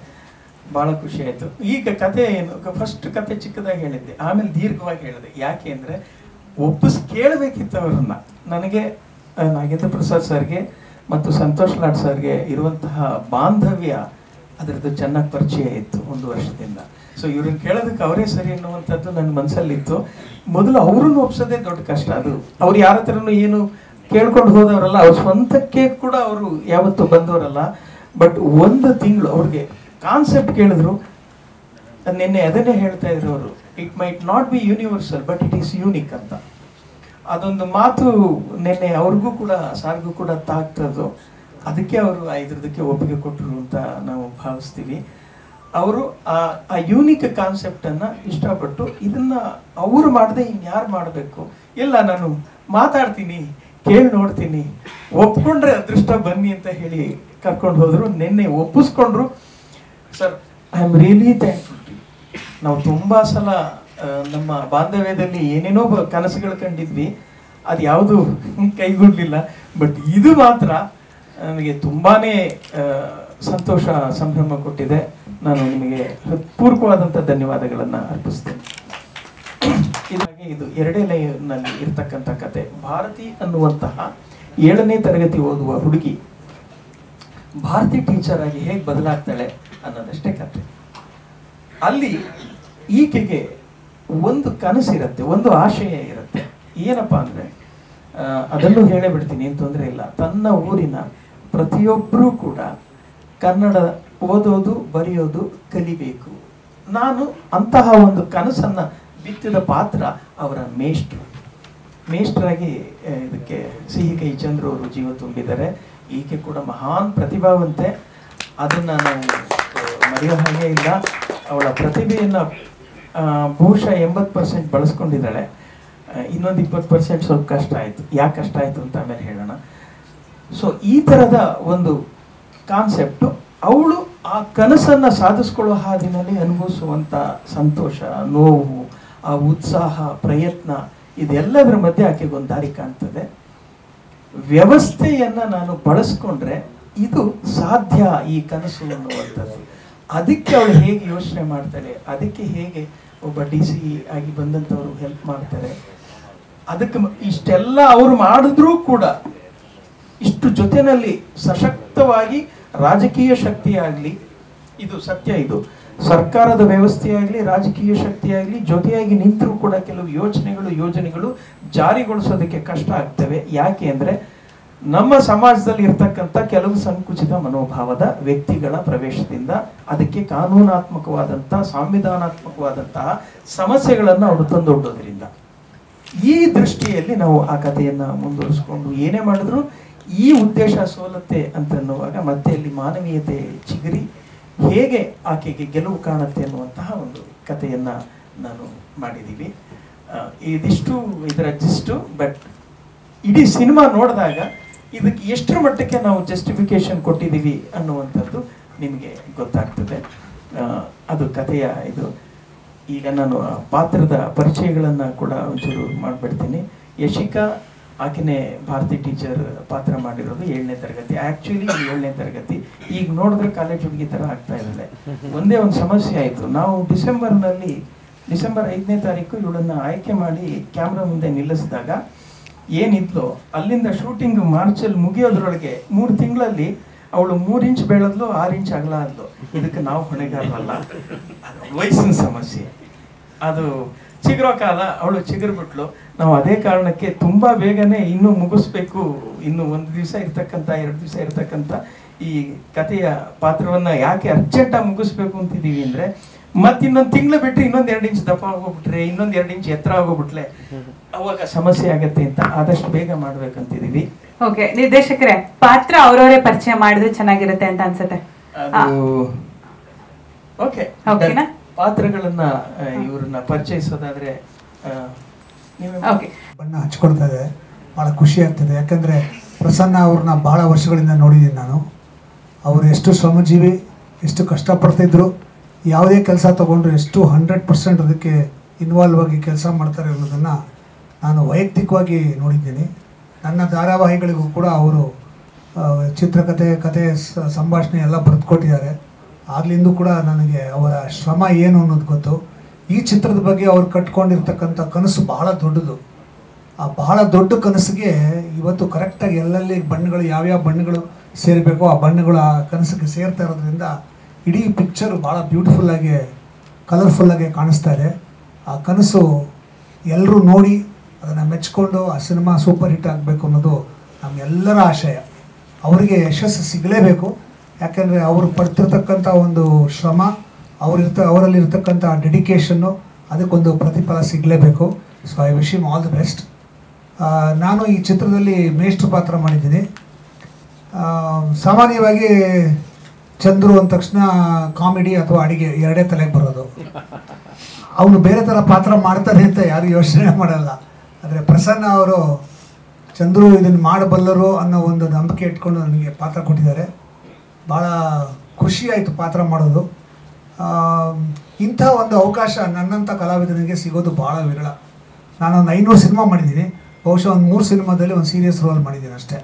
ಭಾಳ ಖುಷಿ ಆಯಿತು. ಈಗ ಕತೆ ಏನು, ಫಸ್ಟ್ ಕತೆ ಚಿಕ್ಕದಾಗಿ ಹೇಳಿದ್ದೆ, ಆಮೇಲೆ ದೀರ್ಘವಾಗಿ ಹೇಳಿದೆ. ಯಾಕೆ ಅಂದರೆ ಕೇಳಬೇಕಿತ್ತು ಅವ್ರನ್ನ. ನನಗೆ ನಾಗೇಂದ್ರ ಪ್ರಸಾದ್ ಸರ್ಗೆ ಮತ್ತು ಸಂತೋಷ್ ಲಾಡ್ ಸರ್ಗೆ ಇರುವಂತಹ ಬಾಂಧವ್ಯ ಅದರದ್ದು ಚೆನ್ನಾಗಿ ಪರಿಚಯ ಇತ್ತು 1 ವರ್ಷದಿಂದ. ಸೊ ಇವ್ರನ್ನ ಕೇಳೋದಕ್ಕೆ ಅವರೇ ಸರಿ ಅನ್ನುವಂಥದ್ದು ನನ್ನ ಮನಸ್ಸಲ್ಲಿತ್ತು. ಮೊದಲು ಅವ್ರನ್ನ ಒಪ್ಸೋದೇ ದೊಡ್ಡ ಕಷ್ಟ. ಅದು ಅವ್ರು ಯಾರ ಹತ್ರನೂ ಏನು ಕೇಳ್ಕೊಂಡು ಹೋದವರಲ್ಲ, ಅವ್ರ ಸ್ವಂತಕ್ಕೆ ಕೂಡ ಅವರು ಯಾವತ್ತೂ ಬಂದವರಲ್ಲ. ಬಟ್ 1 ತಿಂಗಳು ಅವ್ರಿಗೆ ಕಾನ್ಸೆಪ್ಟ್ ಕೇಳಿದ್ರು. ನಿನ್ನೆ ಅದನ್ನೇ ಹೇಳ್ತಾ ಇದ್ರು ಅವರು, it might not be universal but it is unique ಅಂತ. ಅದೊಂದು ಮಾತು ನಿನ್ನೆ ಅವ್ರಿಗೂ ಕೂಡ ಸಾರ್ಗೂ ಕೂಡ ತಾಗ್ತದ್ದು. ಅದಕ್ಕೆ ಅವರು ಇದ್ರದಕ್ಕೆ ಒಪ್ಪಿಗೆ ಕೊಟ್ಟರು ಅಂತ ನಾವು ಭಾವಿಸ್ತೀವಿ. ಅವರು ಆ ಯೂನಿಕ್ ಕಾನ್ಸೆಪ್ಟನ್ನು ಇಷ್ಟಪಟ್ಟು ಇದನ್ನು ಅವರು ಮಾಡದೆ ಇನ್ಯಾರು ಮಾಡಬೇಕು, ಇಲ್ಲ ನಾನು ಮಾತಾಡ್ತೀನಿ, ಕೇಳಿ ನೋಡ್ತೀನಿ, ಒಪ್ಕೊಂಡ್ರೆ ಅದೃಷ್ಟ ಬನ್ನಿ ಅಂತ ಹೇಳಿ ಕರ್ಕೊಂಡು ಹೋದರು. ನಿನ್ನೆ ಒಪ್ಪಿಸ್ಕೊಂಡ್ರು. Sir, I am really thankful to you. ನಾವು ತುಂಬ ಸಲ ನಮ್ಮ ಬಾಂಧವ್ಯದಲ್ಲಿ ಏನೇನೋ ಕನಸುಗಳು ಕಂಡಿದ್ವಿ, ಅದು ಯಾವುದು ಕೈಗೂಡಲಿಲ್ಲ. ಬಟ್ ಇದು ಮಾತ್ರ ನನಗೆ ತುಂಬಾ ಸಂತೋಷ, ಸಂಭ್ರಮ ಕೊಟ್ಟಿದೆ. ನಾನು ನಿಮಗೆ ಹೃತ್ಪೂರ್ವಕವಾದಂಥ ಧನ್ಯವಾದಗಳನ್ನು ಅರ್ಪಿಸ್ತೇನೆ. ಇದು 2ನೇ ಲೈನಲ್ಲಿ ಇರ್ತಕ್ಕಂಥ ಕತೆ. ಭಾರತಿ ಅನ್ನುವಂತಹ 7ನೇ ತರಗತಿ ಓದುವ ಹುಡುಗಿ ಭಾರತಿ ಟೀಚರ್ ಆಗಿ ಹೇಗೆ ಬದಲಾಗ್ತಾಳೆ ಅನ್ನೋದಷ್ಟೇ ಕಥೆ. ಅಲ್ಲಿ ಈಕೆಗೆ ಒಂದು ಕನಸಿರುತ್ತೆ, ಒಂದು ಆಶಯ ಇರುತ್ತೆ. ಏನಪ್ಪಾ ಅಂದರೆ ಅದನ್ನು ಹೇಳೇ ಬಿಡ್ತೀನಿ, ಏನು ತೊಂದರೆ ಇಲ್ಲ. ತನ್ನ ಊರಿನ ಪ್ರತಿಯೊಬ್ಬರೂ ಕೂಡ ಕನ್ನಡ ಓದೋದು ಬರೆಯೋದು ಕಲಿಬೇಕು. ನಾನು ಅಂತಹ ಒಂದು ಕನಸನ್ನು ಬಿತ್ತಿದ ಪಾತ್ರ ಅವರ ಮೇಷ್ಟ್ರಾಗಿ ಇದಕ್ಕೆ ಸಿಹಿ ಕೈ ಚಂದ್ರು ಅವರು ಜೀವ ತುಂಬಿದ್ದಾರೆ. ಈಕೆ ಕೂಡ ಮಹಾನ್ ಪ್ರತಿಭಾವಂತೆ, ಅದನ್ನು ನಾವು ಮರೆಯೋ ಹಾಗೆ ಇಲ್ಲ. ಅವಳ ಪ್ರತಿಭೆಯನ್ನು ಬಹುಶಃ 80% ಬಳಸ್ಕೊಂಡಿದ್ದಾಳೆ. ಇನ್ನೊಂದು 20% ಸ್ವಲ್ಪ ಕಷ್ಟ ಆಯಿತು. ಯಾಕೆ ಕಷ್ಟ ಆಯಿತು ಅಂತ ಆಮೇಲೆ ಹೇಳೋಣ. ಸೊ ಈ ಥರದ ಒಂದು ಕಾನ್ಸೆಪ್ಟು, ಅವಳು ಆ ಕನಸನ್ನು ಸಾಧಿಸ್ಕೊಳ್ಳೋ ಹಾದಿನಲ್ಲಿ ಅನುಭವಿಸುವಂಥ ಸಂತೋಷ, ನೋವು, ಆ ಉತ್ಸಾಹ, ಪ್ರಯತ್ನ, ಇದೆಲ್ಲದರ ಮಧ್ಯೆ ಆಕೆಗೆ ಒಂದು ದಾರಿ ಕಾಣ್ತದೆ. ವ್ಯವಸ್ಥೆಯನ್ನು ನಾನು ಬಳಸ್ಕೊಂಡ್ರೆ ಇದು ಸಾಧ್ಯ, ಈ ಕನಸು ಅನ್ನುವಂಥದ್ದು. ಅದಕ್ಕೆ ಅವಳು ಹೇಗೆ ಯೋಚನೆ ಮಾಡ್ತಾಳೆ, ಅದಕ್ಕೆ ಹೇಗೆ ಒಬ್ಬ DC ಆಗಿ ಬಂದಂಥವ್ರು ಹೆಲ್ಪ್ ಮಾಡ್ತಾರೆ, ಅದಕ್ಕೆ ಇಷ್ಟೆಲ್ಲ ಅವರು ಮಾಡಿದ್ರೂ ಕೂಡ ಇಷ್ಟು ಜೊತೆಯಲ್ಲಿ ಸಶಕ್ತವಾಗಿ ರಾಜಕೀಯ ಶಕ್ತಿ ಆಗಲಿ, ಇದು ಸತ್ಯ, ಇದು ಸರ್ಕಾರದ ವ್ಯವಸ್ಥೆ ಆಗಲಿ, ರಾಜಕೀಯ ಶಕ್ತಿ ಆಗಲಿ, ಜೊತೆಯಾಗಿ ನಿಂತರೂ ಕೂಡ ಕೆಲವು ಯೋಜನೆಗಳು ಜಾರಿಗೊಳಿಸೋದಕ್ಕೆ ಕಷ್ಟ ಆಗ್ತವೆ. ಯಾಕೆ ಅಂದರೆ ನಮ್ಮ ಸಮಾಜದಲ್ಲಿ ಇರ್ತಕ್ಕಂಥ ಕೆಲವು ಸಂಕುಚಿತ ಮನೋಭಾವದ ವ್ಯಕ್ತಿಗಳ ಪ್ರವೇಶದಿಂದ ಅದಕ್ಕೆ ಕಾನೂನಾತ್ಮಕವಾದಂಥ, ಸಂವಿಧಾನಾತ್ಮಕವಾದಂತಹ ಸಮಸ್ಯೆಗಳನ್ನು ಅವರು ತಂದೊಡ್ಡೋದ್ರಿಂದ ಈ ದೃಷ್ಟಿಯಲ್ಲಿ ನಾವು ಆ ಕಥೆಯನ್ನು ಮುಂದುವರಿಸ್ಕೊಂಡು ಏನೇ ಮಾಡಿದ್ರು ಈ ಉದ್ದೇಶ ಸೋಲತ್ತೆ ಅಂತನ್ನುವಾಗ ಮತ್ತೆ ಅಲ್ಲಿ ಮಾನವೀಯತೆ ಚಿಗುರಿ ಹೇಗೆ ಆಕೆಗೆ ಗೆಲುವು ಕಾಣುತ್ತೆ ಅನ್ನುವಂತಹ ಒಂದು ಕಥೆಯನ್ನು ನಾನು ಮಾಡಿದ್ದೀವಿ. ಇದಿಷ್ಟು ಇದರ ಜಿಸ್ಟು. ಬಟ್ ಇಡೀ ಸಿನಿಮಾ ನೋಡಿದಾಗ ಇದಕ್ಕೆ ಎಷ್ಟರ ಮಟ್ಟಕ್ಕೆ ನಾವು ಜಸ್ಟಿಫಿಕೇಶನ್ ಕೊಟ್ಟಿದ್ದೀವಿ ಅನ್ನುವಂಥದ್ದು ನಿಮಗೆ ಗೊತ್ತಾಗ್ತದೆ. ಅದು ಕಥೆಯ ಇದು. ಈಗ ನಾನು ಪಾತ್ರದ ಪರಿಚಯಗಳನ್ನು ಕೂಡ ಒಂಚೂರು ಮಾಡಿಬಿಡ್ತೀನಿ. ಯಶಿಕಾ, ಆಕೆನೇ ಭಾರತಿ ಟೀಚರ್ ಪಾತ್ರ ಮಾಡಿರೋದು 7ನೇ ತರಗತಿ. ಆ್ಯಕ್ಚುಲಿ 7ನೇ ತರಗತಿ. ಈಗ ನೋಡಿದ್ರೆ ಕಾಲೇಜ್ ಹುಡುಗಿ ಥರ ಆಗ್ತಾ ಇದ್ದಾಳೆ. ಒಂದೇ ಒಂದು ಸಮಸ್ಯೆ ಆಯಿತು. ನಾವು ಡಿಸೆಂಬರ್ 5ನೇ ತಾರೀಕು ಇವಳನ್ನು ಆಯ್ಕೆ ಮಾಡಿ ಕ್ಯಾಮ್ರಾ ಮುಂದೆ ನಿಲ್ಲಿಸಿದಾಗ ಏನಿದ್ಲು, ಅಲ್ಲಿಂದ ಶೂಟಿಂಗ್ ಮಾರ್ಚಲ್ಲಿ ಮುಗಿಯೋದ್ರೊಳಗೆ 3 ತಿಂಗಳಲ್ಲಿ ಅವಳು 3 ಇಂಚ್ ಬೆಳೆದ್ಲು, 6 ಇಂಚ್ ಅಗಲ ಆದ್ಲು. ಇದಕ್ಕೆ ನಾವು ಹೊಣೆಗಾರರಲ್ಲ, ಅದು ವಯಸ್ಸಿನ ಸಮಸ್ಯೆ. ಅದು ಚಿಗುರೋ ಕಾಲ, ಅವಳು ಚಿಗುರ್ಬಿಟ್ಲು. ನಾವು ಅದೇ ಕಾರಣಕ್ಕೆ ತುಂಬ ಬೇಗನೆ ಇನ್ನೂ ಮುಗಿಸ್ಬೇಕು, ಇನ್ನು 1 ದಿವಸ ಇರ್ತಕ್ಕಂಥ 2 ದಿವಸ ಇರ್ತಕ್ಕಂಥ ಈ ಕಥೆಯ ಪಾತ್ರವನ್ನು ಯಾಕೆ ಅರ್ಜೆಂಟಾಗಿ ಮುಗಿಸ್ಬೇಕು ಅಂತಿದ್ದೀವಿ ಅಂದರೆ, ಮತ್ತೆ ಇನ್ನೊಂದು ತಿಂಗಳು ಬಿಟ್ಟರೆ ಇನ್ನೊಂದು 2 ಇಂಚ್ ದಪ್ಪ ಆಗೋಗ್ಬಿಟ್ರೆ, ಇನ್ನೊಂದು 2 ಇಂಚ್ ಎತ್ತರ ಆಗೋಗ್ಬಿಟ್ಲೆ ಅವಾಗ ಸಮಸ್ಯೆ ಆಗತ್ತೆ ಅಂತ ಆದಷ್ಟು ಬೇಗ ಮಾಡ್ಬೇಕಂತಿದೀವಿ. ಓಕೆ, ನಿರ್ದೇಶಕರೇ, ಪಾತ್ರ ಅವರವರೇ ಪರಿಚಯ ಮಾಡಿದ್ರೆ ಚೆನ್ನಾಗಿರುತ್ತೆ ಅಂತ ಅನ್ಸುತ್ತೆ. ಓಕೆ, ಪಾತ್ರಗಳನ್ನ ಇವ್ರನ್ನ ಪರಿಚಯಿಸೋದಾದ್ರೆ ಬಣ್ಣ ಹಚ್ಕೊಳ್ತಾ ಇದೆ, ಭಾಳ ಖುಷಿ ಆಗ್ತದೆ. ಯಾಕಂದರೆ ಪ್ರಸನ್ನ ಅವ್ರನ್ನ ಭಾಳ ವರ್ಷಗಳಿಂದ ನೋಡಿದ್ದೀನಿ ನಾನು. ಅವರು ಎಷ್ಟು ಶ್ರಮಜೀವಿ, ಎಷ್ಟು ಕಷ್ಟಪಡ್ತಿದ್ರು, ಯಾವುದೇ ಕೆಲಸ ತೊಗೊಂಡ್ರು ಎಷ್ಟು 100% ಅದಕ್ಕೆ ಇನ್ವಾಲ್ವ್ ಆಗಿ ಕೆಲಸ ಮಾಡ್ತಾರೆ ಅನ್ನೋದನ್ನು ನಾನು ವೈಯಕ್ತಿಕವಾಗಿ ನೋಡಿದ್ದೀನಿ. ನನ್ನ ಧಾರಾವಾಹಿಗಳಿಗೂ ಕೂಡ ಅವರು ಚಿತ್ರಕಥೆ, ಕಥೆ, ಸಂಭಾಷಣೆ ಎಲ್ಲ ಬರೆದುಕೊಟ್ಟಿದ್ದಾರೆ. ಆಗ್ಲಿಂದ ಕೂಡ ನನಗೆ ಅವರ ಶ್ರಮ ಏನು ಅನ್ನೋದು ಗೊತ್ತು. ಈ ಚಿತ್ರದ ಬಗ್ಗೆ ಅವ್ರು ಕಟ್ಕೊಂಡಿರ್ತಕ್ಕಂಥ ಕನಸು ಬಹಳ ದೊಡ್ಡದು. ಆ ಬಹಳ ದೊಡ್ಡ ಕನಸಿಗೆ ಇವತ್ತು ಕರೆಕ್ಟಾಗಿ ಎಲ್ಲೆಲ್ಲಿ ಬಣ್ಣಗಳು, ಯಾವ್ಯಾವ ಬಣ್ಣಗಳು ಸೇರಬೇಕೋ ಆ ಬಣ್ಣಗಳು ಆ ಕನಸಿಗೆ ಸೇರ್ತಾ ಇರೋದ್ರಿಂದ ಇಡೀ ಪಿಕ್ಚರು ಭಾಳ ಬ್ಯೂಟಿಫುಲ್ಲಾಗಿ, ಕಲರ್ಫುಲ್ಲಾಗಿ ಕಾಣಿಸ್ತಾ ಇದೆ. ಆ ಕನಸು ಎಲ್ಲರೂ ನೋಡಿ ಅದನ್ನು ಮೆಚ್ಕೊಂಡು ಆ ಸಿನಿಮಾ ಸೂಪರ್ ಹಿಟ್ ಆಗಬೇಕು ಅನ್ನೋದು ನಮ್ಮೆಲ್ಲರ ಆಶಯ. ಅವರಿಗೆ ಯಶಸ್ಸು ಸಿಗಲೇಬೇಕು. ಯಾಕೆಂದರೆ ಅವರು ಪಡ್ತಿರ್ತಕ್ಕಂಥ ಒಂದು ಶ್ರಮ, ಅವರಲ್ಲಿರ್ತಕ್ಕಂಥ ಡೆಡಿಕೇಶನ್ನು, ಅದಕ್ಕೊಂದು ಪ್ರತಿಫಲ ಸಿಗಲೇಬೇಕು. So I wish him all the best. ನಾನು ಈ ಚಿತ್ರದಲ್ಲಿ ಮೇಷ್ಟ್ರ ಪಾತ್ರ ಮಾಡಿದ್ದೀನಿ. ಸಾಮಾನ್ಯವಾಗಿ ಚಂದ್ರು ಅಂದ ತಕ್ಷಣ ಕಾಮಿಡಿ ಅಥವಾ ಅಡಿಗೆ ಎರಡೇ ತಲೆಗೆ ಬರೋದು. ಅವನು ಬೇರೆ ಥರ ಪಾತ್ರ ಮಾಡ್ತಾನೆ ಅಂತ ಯಾರು ಯೋಚನೆ ಮಾಡಲ್ಲ. ಆದರೆ ಪ್ರಸನ್ನ ಅವರು ಚಂದ್ರು ಇದನ್ನು ಮಾಡಬಲ್ಲರು ಅನ್ನೋ ಒಂದು ನಂಬಿಕೆ ಇಟ್ಕೊಂಡು ನನಗೆ ಪಾತ್ರ ಕೊಟ್ಟಿದ್ದಾರೆ. ಭಾಳ ಖುಷಿಯಾಯಿತು ಪಾತ್ರ ಮಾಡೋದು. ಇಂಥ ಒಂದು ಅವಕಾಶ ನನ್ನಂಥ ಕಲಾವಿದನಿಗೆ ಸಿಗೋದು ಭಾಳ ವಿರಳ. ನಾನೊಂದು 500 ಸಿನಿಮಾ ಮಾಡಿದ್ದೀನಿ. ಬಹುಶಃ ಒಂದು 3 ಸಿನಿಮಾದಲ್ಲಿ ಒಂದು ಸೀರಿಯಸ್ ರೋಲ್ ಮಾಡಿದ್ದೀನಿ ಅಷ್ಟೇ.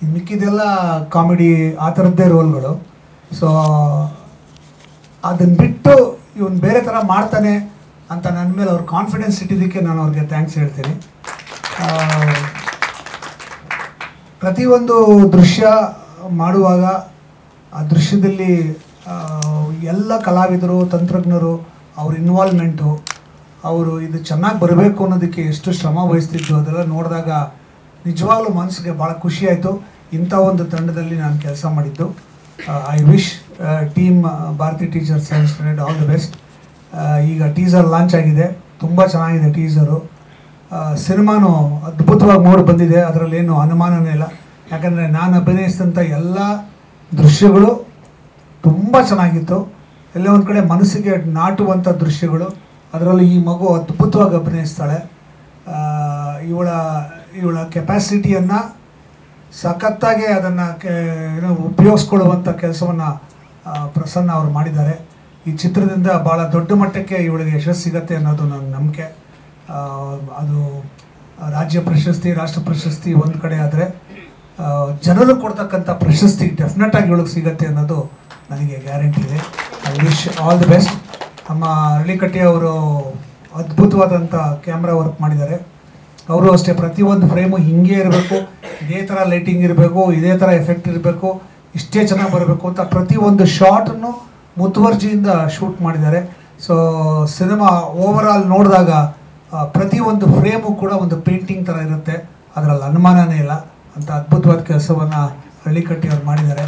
ಇನ್ನು ಮಿಕ್ಕಿದೆಲ್ಲ ಕಾಮಿಡಿ, ಆ ಥರದ್ದೇ ರೋಲ್ಗಳು. ಸೊ ಅದನ್ನು ಬಿಟ್ಟು ಇವನು ಬೇರೆ ಥರ ಮಾಡ್ತಾನೆ ಅಂತ ನನ್ನ ಮೇಲೆ ಅವ್ರ ಕಾನ್ಫಿಡೆನ್ಸ್ ಇಟ್ಟಿದ್ದಕ್ಕೆ ನಾನು ಅವ್ರಿಗೆ ಥ್ಯಾಂಕ್ಸ್ ಹೇಳ್ತೀನಿ. ಪ್ರತಿಯೊಂದು ದೃಶ್ಯ ಮಾಡುವಾಗ ಆ ದೃಶ್ಯದಲ್ಲಿ ಎಲ್ಲ ಕಲಾವಿದರು, ತಂತ್ರಜ್ಞರು, ಅವ್ರ ಇನ್ವಾಲ್ವ್ಮೆಂಟು, ಅವರು ಇದು ಚೆನ್ನಾಗಿ ಬರಬೇಕು ಅನ್ನೋದಕ್ಕೆ ಎಷ್ಟು ಶ್ರಮ ವಹಿಸ್ತಿದ್ದು ಅದೆಲ್ಲ ನೋಡಿದಾಗ ನಿಜವಾಗ್ಲೂ ಮನಸ್ಸಿಗೆ ಭಾಳ ಖುಷಿಯಾಯಿತು. ಇಂಥ ಒಂದು ತಂಡದಲ್ಲಿ ನಾನು ಕೆಲಸ ಮಾಡಿದ್ದು. I wish team Bharati teacher science standard all the best. ಈಗ ಟೀಸರ್ ಲಾಂಚ್ ಆಗಿದೆ, ತುಂಬ ಚೆನ್ನಾಗಿದೆ ಟೀಸರು. ಸಿನಿಮಾನು ಅದ್ಭುತವಾಗಿ ಮೂಡಿ ಬಂದಿದೆ, ಅದರಲ್ಲೇನು ಅನುಮಾನನೇ ಇಲ್ಲ. ಯಾಕಂದರೆ ನಾನು ಅಭಿನಯಿಸಿದಂಥ ಎಲ್ಲ ದೃಶ್ಯಗಳು ತುಂಬ ಚೆನ್ನಾಗಿತ್ತು. ಎಲ್ಲ ಒಂದು ಕಡೆ ಮನಸ್ಸಿಗೆ ನಾಟುವಂಥ ದೃಶ್ಯಗಳು. ಅದರಲ್ಲೂ ಈ ಮಗು ಅದ್ಭುತವಾಗಿ ಅಭಿನಯಿಸ್ತಾಳೆ. ಇವಳ ಕೆಪಾಸಿಟಿಯನ್ನು ಸಖತ್ತಾಗಿ ಅದನ್ನು ಉಪಯೋಗಿಸ್ಕೊಳ್ಳುವಂಥ ಕೆಲಸವನ್ನು ಪ್ರಸನ್ನ ಅವರು ಮಾಡಿದ್ದಾರೆ. ಈ ಚಿತ್ರದಿಂದ ಭಾಳ ದೊಡ್ಡ ಮಟ್ಟಕ್ಕೆ ಇವಳಿಗೆ ಯಶಸ್ಸು ಸಿಗತ್ತೆ ಅನ್ನೋದು ನನ್ನ ನಂಬಿಕೆ. ಅದು ರಾಜ್ಯ ಪ್ರಶಸ್ತಿ, ರಾಷ್ಟ್ರ ಪ್ರಶಸ್ತಿ ಒಂದು ಕಡೆ ಆದರೆ ಜನರು ಕೊಡ್ತಕ್ಕಂಥ ಪ್ರಶಸ್ತಿ ಡೆಫಿನೆಟಾಗಿ ಇವಳಿಗೆ ಸಿಗತ್ತೆ ಅನ್ನೋದು ನನಗೆ ಗ್ಯಾರಂಟಿ ಇದೆ. I wish all the best. ನಮ್ಮ ಅರಳಿಕಟ್ಟಿ ಅವರು ಅದ್ಭುತವಾದಂಥ ಕ್ಯಾಮ್ರಾ ವರ್ಕ್ ಮಾಡಿದ್ದಾರೆ. ಅವರು ಅಷ್ಟೇ ಪ್ರತಿಯೊಂದು ಫ್ರೇಮು ಹಿಂಗೆ ಇರಬೇಕು, ಇದೇ ಥರ ಲೈಟಿಂಗ್ ಇರಬೇಕು, ಇದೇ ಥರ ಎಫೆಕ್ಟ್ ಇರಬೇಕು, ಇಷ್ಟೇ ಚೆನ್ನಾಗಿ ಬರಬೇಕು ಅಂತ ಪ್ರತಿಯೊಂದು ಶಾಟನ್ನು ಮುತುವರ್ಜಿಯಿಂದ ಶೂಟ್ ಮಾಡಿದ್ದಾರೆ. ಸೊ ಸಿನಿಮಾ ಓವರಾಲ್ ನೋಡಿದಾಗ ಪ್ರತಿಯೊಂದು ಫ್ರೇಮು ಕೂಡ ಒಂದು ಪೇಂಟಿಂಗ್ ಥರ ಇರುತ್ತೆ, ಅದರಲ್ಲಿ ಅನುಮಾನನೇ ಇಲ್ಲ. ಅಂತ ಅದ್ಭುತವಾದ ಕೆಲಸವನ್ನು ಹಳ್ಳಿಕಟ್ಟಿ ಅವರು ಮಾಡಿದ್ದಾರೆ.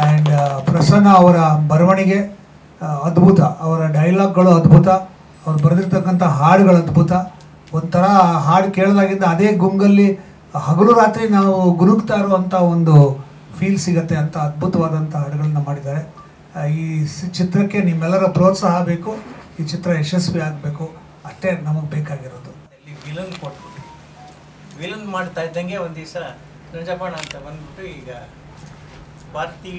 ಆ್ಯಂಡ್ ಪ್ರಸನ್ನ ಅವರ ಬರವಣಿಗೆ ಅದ್ಭುತ, ಅವರ ಡೈಲಾಗ್ಗಳು ಅದ್ಭುತ, ಅವ್ರು ಬರೆದಿರ್ತಕ್ಕಂಥ ಹಾಡುಗಳು ಅದ್ಭುತ. ಒಂಥರ ಹಾಡು ಕೇಳಿದಾಗಿಂದ ಅದೇ ಗುಂಗಲ್ಲಿ ಹಗಲು ರಾತ್ರಿ ನಾವು ಗುನುಗ್ತಾ ಇರುವಂಥ ಒಂದು ಫೀಲ್ ಸಿಗುತ್ತೆ ಅಂತ ಅದ್ಭುತವಾದಂಥ ಹಾಡುಗಳನ್ನ ಮಾಡಿದ್ದಾರೆ. ಈ ಚಿತ್ರಕ್ಕೆ ನಿಮ್ಮೆಲ್ಲರ ಪ್ರೋತ್ಸಾಹ ಬೇಕು, ಈ ಚಿತ್ರ ಯಶಸ್ವಿ ಆಗಬೇಕು, ಅಷ್ಟೇ ನಮಗೆ ಬೇಕಾಗಿರೋದು. ವಿಲನ್ ಕೊಟ್ಬಿಟ್ಟು ವಿಲನ್ ಮಾಡ್ತಾ ಇದ್ದಂಗೆ ಒಂದು ದಿವಸ ನಂಜಪ್ಪಣ್ಣ ಅಂತ ಬಂದ್ಬಿಟ್ಟು ಈಗ ಭಾರತಿ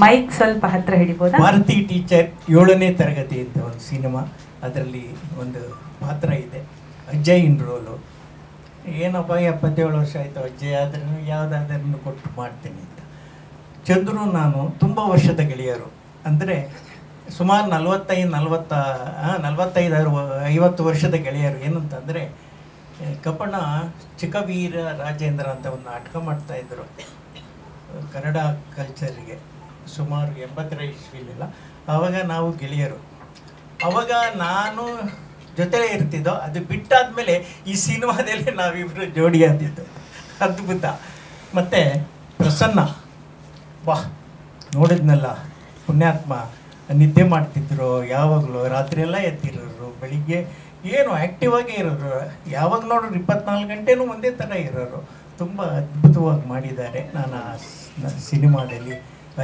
ಮೈಕ್ ಸ್ವಲ್ಪ ಹತ್ರ ಹಿಡಿಬೋದಾ? ಭಾರತಿ ಟೀಚರ್ 7ನೇ ತರಗತಿ ಅಂತ ಒಂದು ಸಿನಿಮಾ, ಅದರಲ್ಲಿ ಒಂದು ಪಾತ್ರ ಇದೆ, ಅಜ್ಜಯ್ ಇನ್ ರೋಲು. ಏನಪ್ಪ 77 ವರ್ಷ ಆಯಿತು ಅಜ್ಜಯ್, ಆದ್ರೂ ಯಾವುದಾದ್ರೂ ಕೊಟ್ಟು ಮಾಡ್ತೀನಿ ಅಂತ. ಚಂದ್ರು ನಾನು ತುಂಬ ವರ್ಷದ ಗೆಳೆಯರು, ಅಂದರೆ ಸುಮಾರು 45-50 ವರ್ಷದ ಗೆಳೆಯರು. ಏನಂತಂದರೆ ಕಪ್ಪಣ್ಣ ಚಿಕ್ಕವೀರ ರಾಜೇಂದ್ರ ಅಂತ ಒಂದು ನಾಟಕ ಮಾಡ್ತಾಯಿದ್ರು ಕನ್ನಡ ಕಲ್ಚರಿಗೆ, ಸುಮಾರು 80ರ ಇಸ್ವಿಲೆಲ್ಲ. ಆವಾಗ ನಾವು ಗೆಳೆಯರು, ಆವಾಗ ನಾನು ಜೊತೆಲೇ ಇರ್ತಿದ್ದೋ. ಅದು ಬಿಟ್ಟಾದಮೇಲೆ ಈ ಸಿನಿಮಾದಲ್ಲಿ ನಾವಿಬ್ಬರು ಜೋಡಿ ಆದಿದ್ದು, ಅದ್ಭುತ. ಮತ್ತು ಪ್ರಸನ್ನ ಬಾ ನೋಡಿದ್ನಲ್ಲ, ಪುಣ್ಯಾತ್ಮ, ನಿದ್ದೆ ಮಾಡ್ತಿದ್ರು ಯಾವಾಗಲೂ, ರಾತ್ರಿಯೆಲ್ಲ ಎದ್ದಿರೋರು, ಬೆಳಿಗ್ಗೆ ಏನು ಆ್ಯಕ್ಟಿವ್ ಆಗೇ ಇರೋರು, ಯಾವಾಗ ನೋಡ್ರು 24 ಗಂಟೆನೂ ಒಂದೇ ಥರ ಇರೋರು. ತುಂಬ ಅದ್ಭುತವಾಗಿ ಮಾಡಿದ್ದಾರೆ. ನಾನು ಆ ಸಿನಿಮಾದಲ್ಲಿ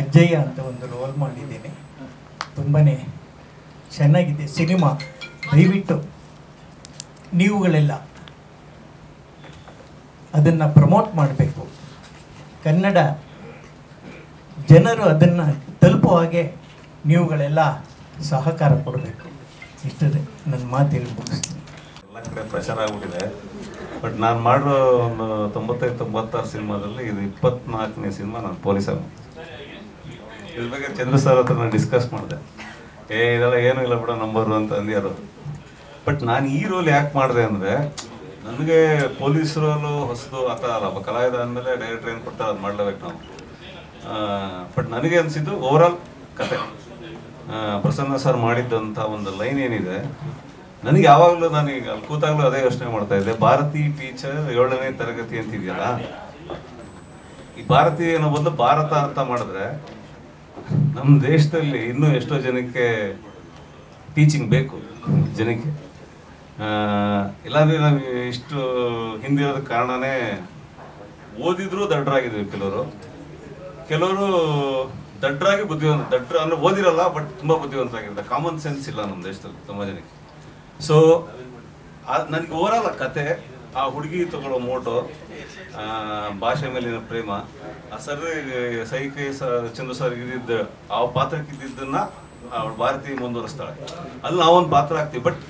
ಅಜ್ಜಯ್ಯ ಅಂತ ಒಂದು ರೋಲ್ ಮಾಡಿದ್ದೀನಿ. ತುಂಬಾ ಚೆನ್ನಾಗಿದೆ ಸಿನಿಮಾ. ದಯವಿಟ್ಟು ನೀವುಗಳೆಲ್ಲ ಅದನ್ನು ಪ್ರಮೋಟ್ ಮಾಡಬೇಕು. ಕನ್ನಡ ಜನರು ಅದನ್ನು ತಲುಪುವ ಹಾಗೆ ನೀವುಗಳೆಲ್ಲ ಸಹಕಾರ ಕೊಡಬೇಕು. ಇಷ್ಟದೆ ನನ್ನ ಮಾತೇಳಿ ಮುಗಿಸ್ತೀನಿ. ಎಲ್ಲ ಕಡೆ ಪ್ರಚಾರ ಆಗ್ಬಿಟ್ಟಿದೆ. ಬಟ್ ನಾನು ಮಾಡೋ ಒಂದು 95-96 ಸಿನಿಮಾದಲ್ಲಿ ಇದು 24ನೇ ಸಿನಿಮಾ ನಾನು ಪೊಲೀಸ್ ಆಗಿ. ಇದ್ರ ಬಗ್ಗೆ ಚಂದ್ರ ಸರ್ ಹತ್ರ ನಾನು ಡಿಸ್ಕಸ್ ಮಾಡಿದೆ. ಇದೆಲ್ಲ ಏನೂ ಇಲ್ಲ ಬಿಡೋ ನಂಬರು ಅಂತ ಅಂದ್ಯಾರು. ಬಟ್ ನಾನು ಈ ರೋಲ್ ಯಾಕೆ ಮಾಡಿದೆ ಅಂದರೆ, ನನಗೆ ಪೊಲೀಸ್ ರೋಲು ಹೊಸದು ಆ ಥರ ಅಲ್ಲ. ಒಬ್ಬ ಕಲಾವಿದ ಅಂದಮೇಲೆ ಡೈರೆಕ್ಟರ್ ಏನು ಕೊಡ್ತಾರೆ ಅದು ಮಾಡಲೇಬೇಕು ನಾವು. ಬಟ್ ನನಗೆ ಅನಿಸಿದ್ದು ಓವರಾಲ್ ಕತೆ, ಪ್ರಸನ್ನ ಸರ್ ಮಾಡಿದ್ದಂಥ ಒಂದು ಲೈನ್ ಏನಿದೆ, ನನಗೆ ಯಾವಾಗಲೂ ನಾನೀಗ ಅಲ್ಲಿ ಕೂತಾಗಲೂ ಅದೇ ಯೋಚನೆ ಮಾಡ್ತಾ ಇದ್ದೆ. ಭಾರತಿ ಟೀಚರ್ 7ನೇ ತರಗತಿ ಅಂತಿದೆಯಲ್ಲ, ಈ ಭಾರತಿ ಅನ್ನೋ ಬದಲು ಭಾರತ ಅಂತ ಮಾಡಿದ್ರೆ ನಮ್ಮ ದೇಶದಲ್ಲಿ ಇನ್ನೂ ಎಷ್ಟೋ ಜನಕ್ಕೆ ಟೀಚಿಂಗ್ ಬೇಕು ಜನಕ್ಕೆ. ಇಲ್ಲಾಂದರೆ ನಾವು ಇಷ್ಟು ಹಿಂದಿರೋದಕ್ಕೆ ಕಾರಣನೇ ಓದಿದ್ರು ದಡ್ಡರಾಗಿದ್ವಿ. ಕೆಲವರು ದಡ್ಡರಾಗಿ ದಡ್ಡ ಅಂದರೆ ಓದಿರಲ್ಲ, ಬಟ್ ತುಂಬ ಬುದ್ಧಿವಂತರಾಗಿರ್ತಾರೆ. ಕಾಮನ್ ಸೆನ್ಸ್ ಇಲ್ಲ ನಮ್ಮ ದೇಶದಲ್ಲಿ ತುಂಬ ಜನಕ್ಕೆ. ಸೊ ನನಗೆ ಓವರಾಲ್ ಆ ಕತೆ, ಆ ಹುಡುಗಿ ತಗೊಳ್ಳೋ ಮೋಟೋ, ಭಾಷೆ ಮೇಲಿನ ಪ್ರೇಮ, ಆ ಸರ್ ಸೈಕೆ ಚಂದ್ರ ಸರ್ ಇದ್ದಿದ್ದ ಆ ಪಾತ್ರಕ್ಕೆ ಇದ್ದಿದ್ದನ್ನ ಭಾರತಿ ಮುಂದುವರಿಸ್ತಾಳೆ. ಅಲ್ಲಿ ನಾವೊಂದು ಪಾತ್ರ ಆಗ್ತೀವಿ, ಬಟ್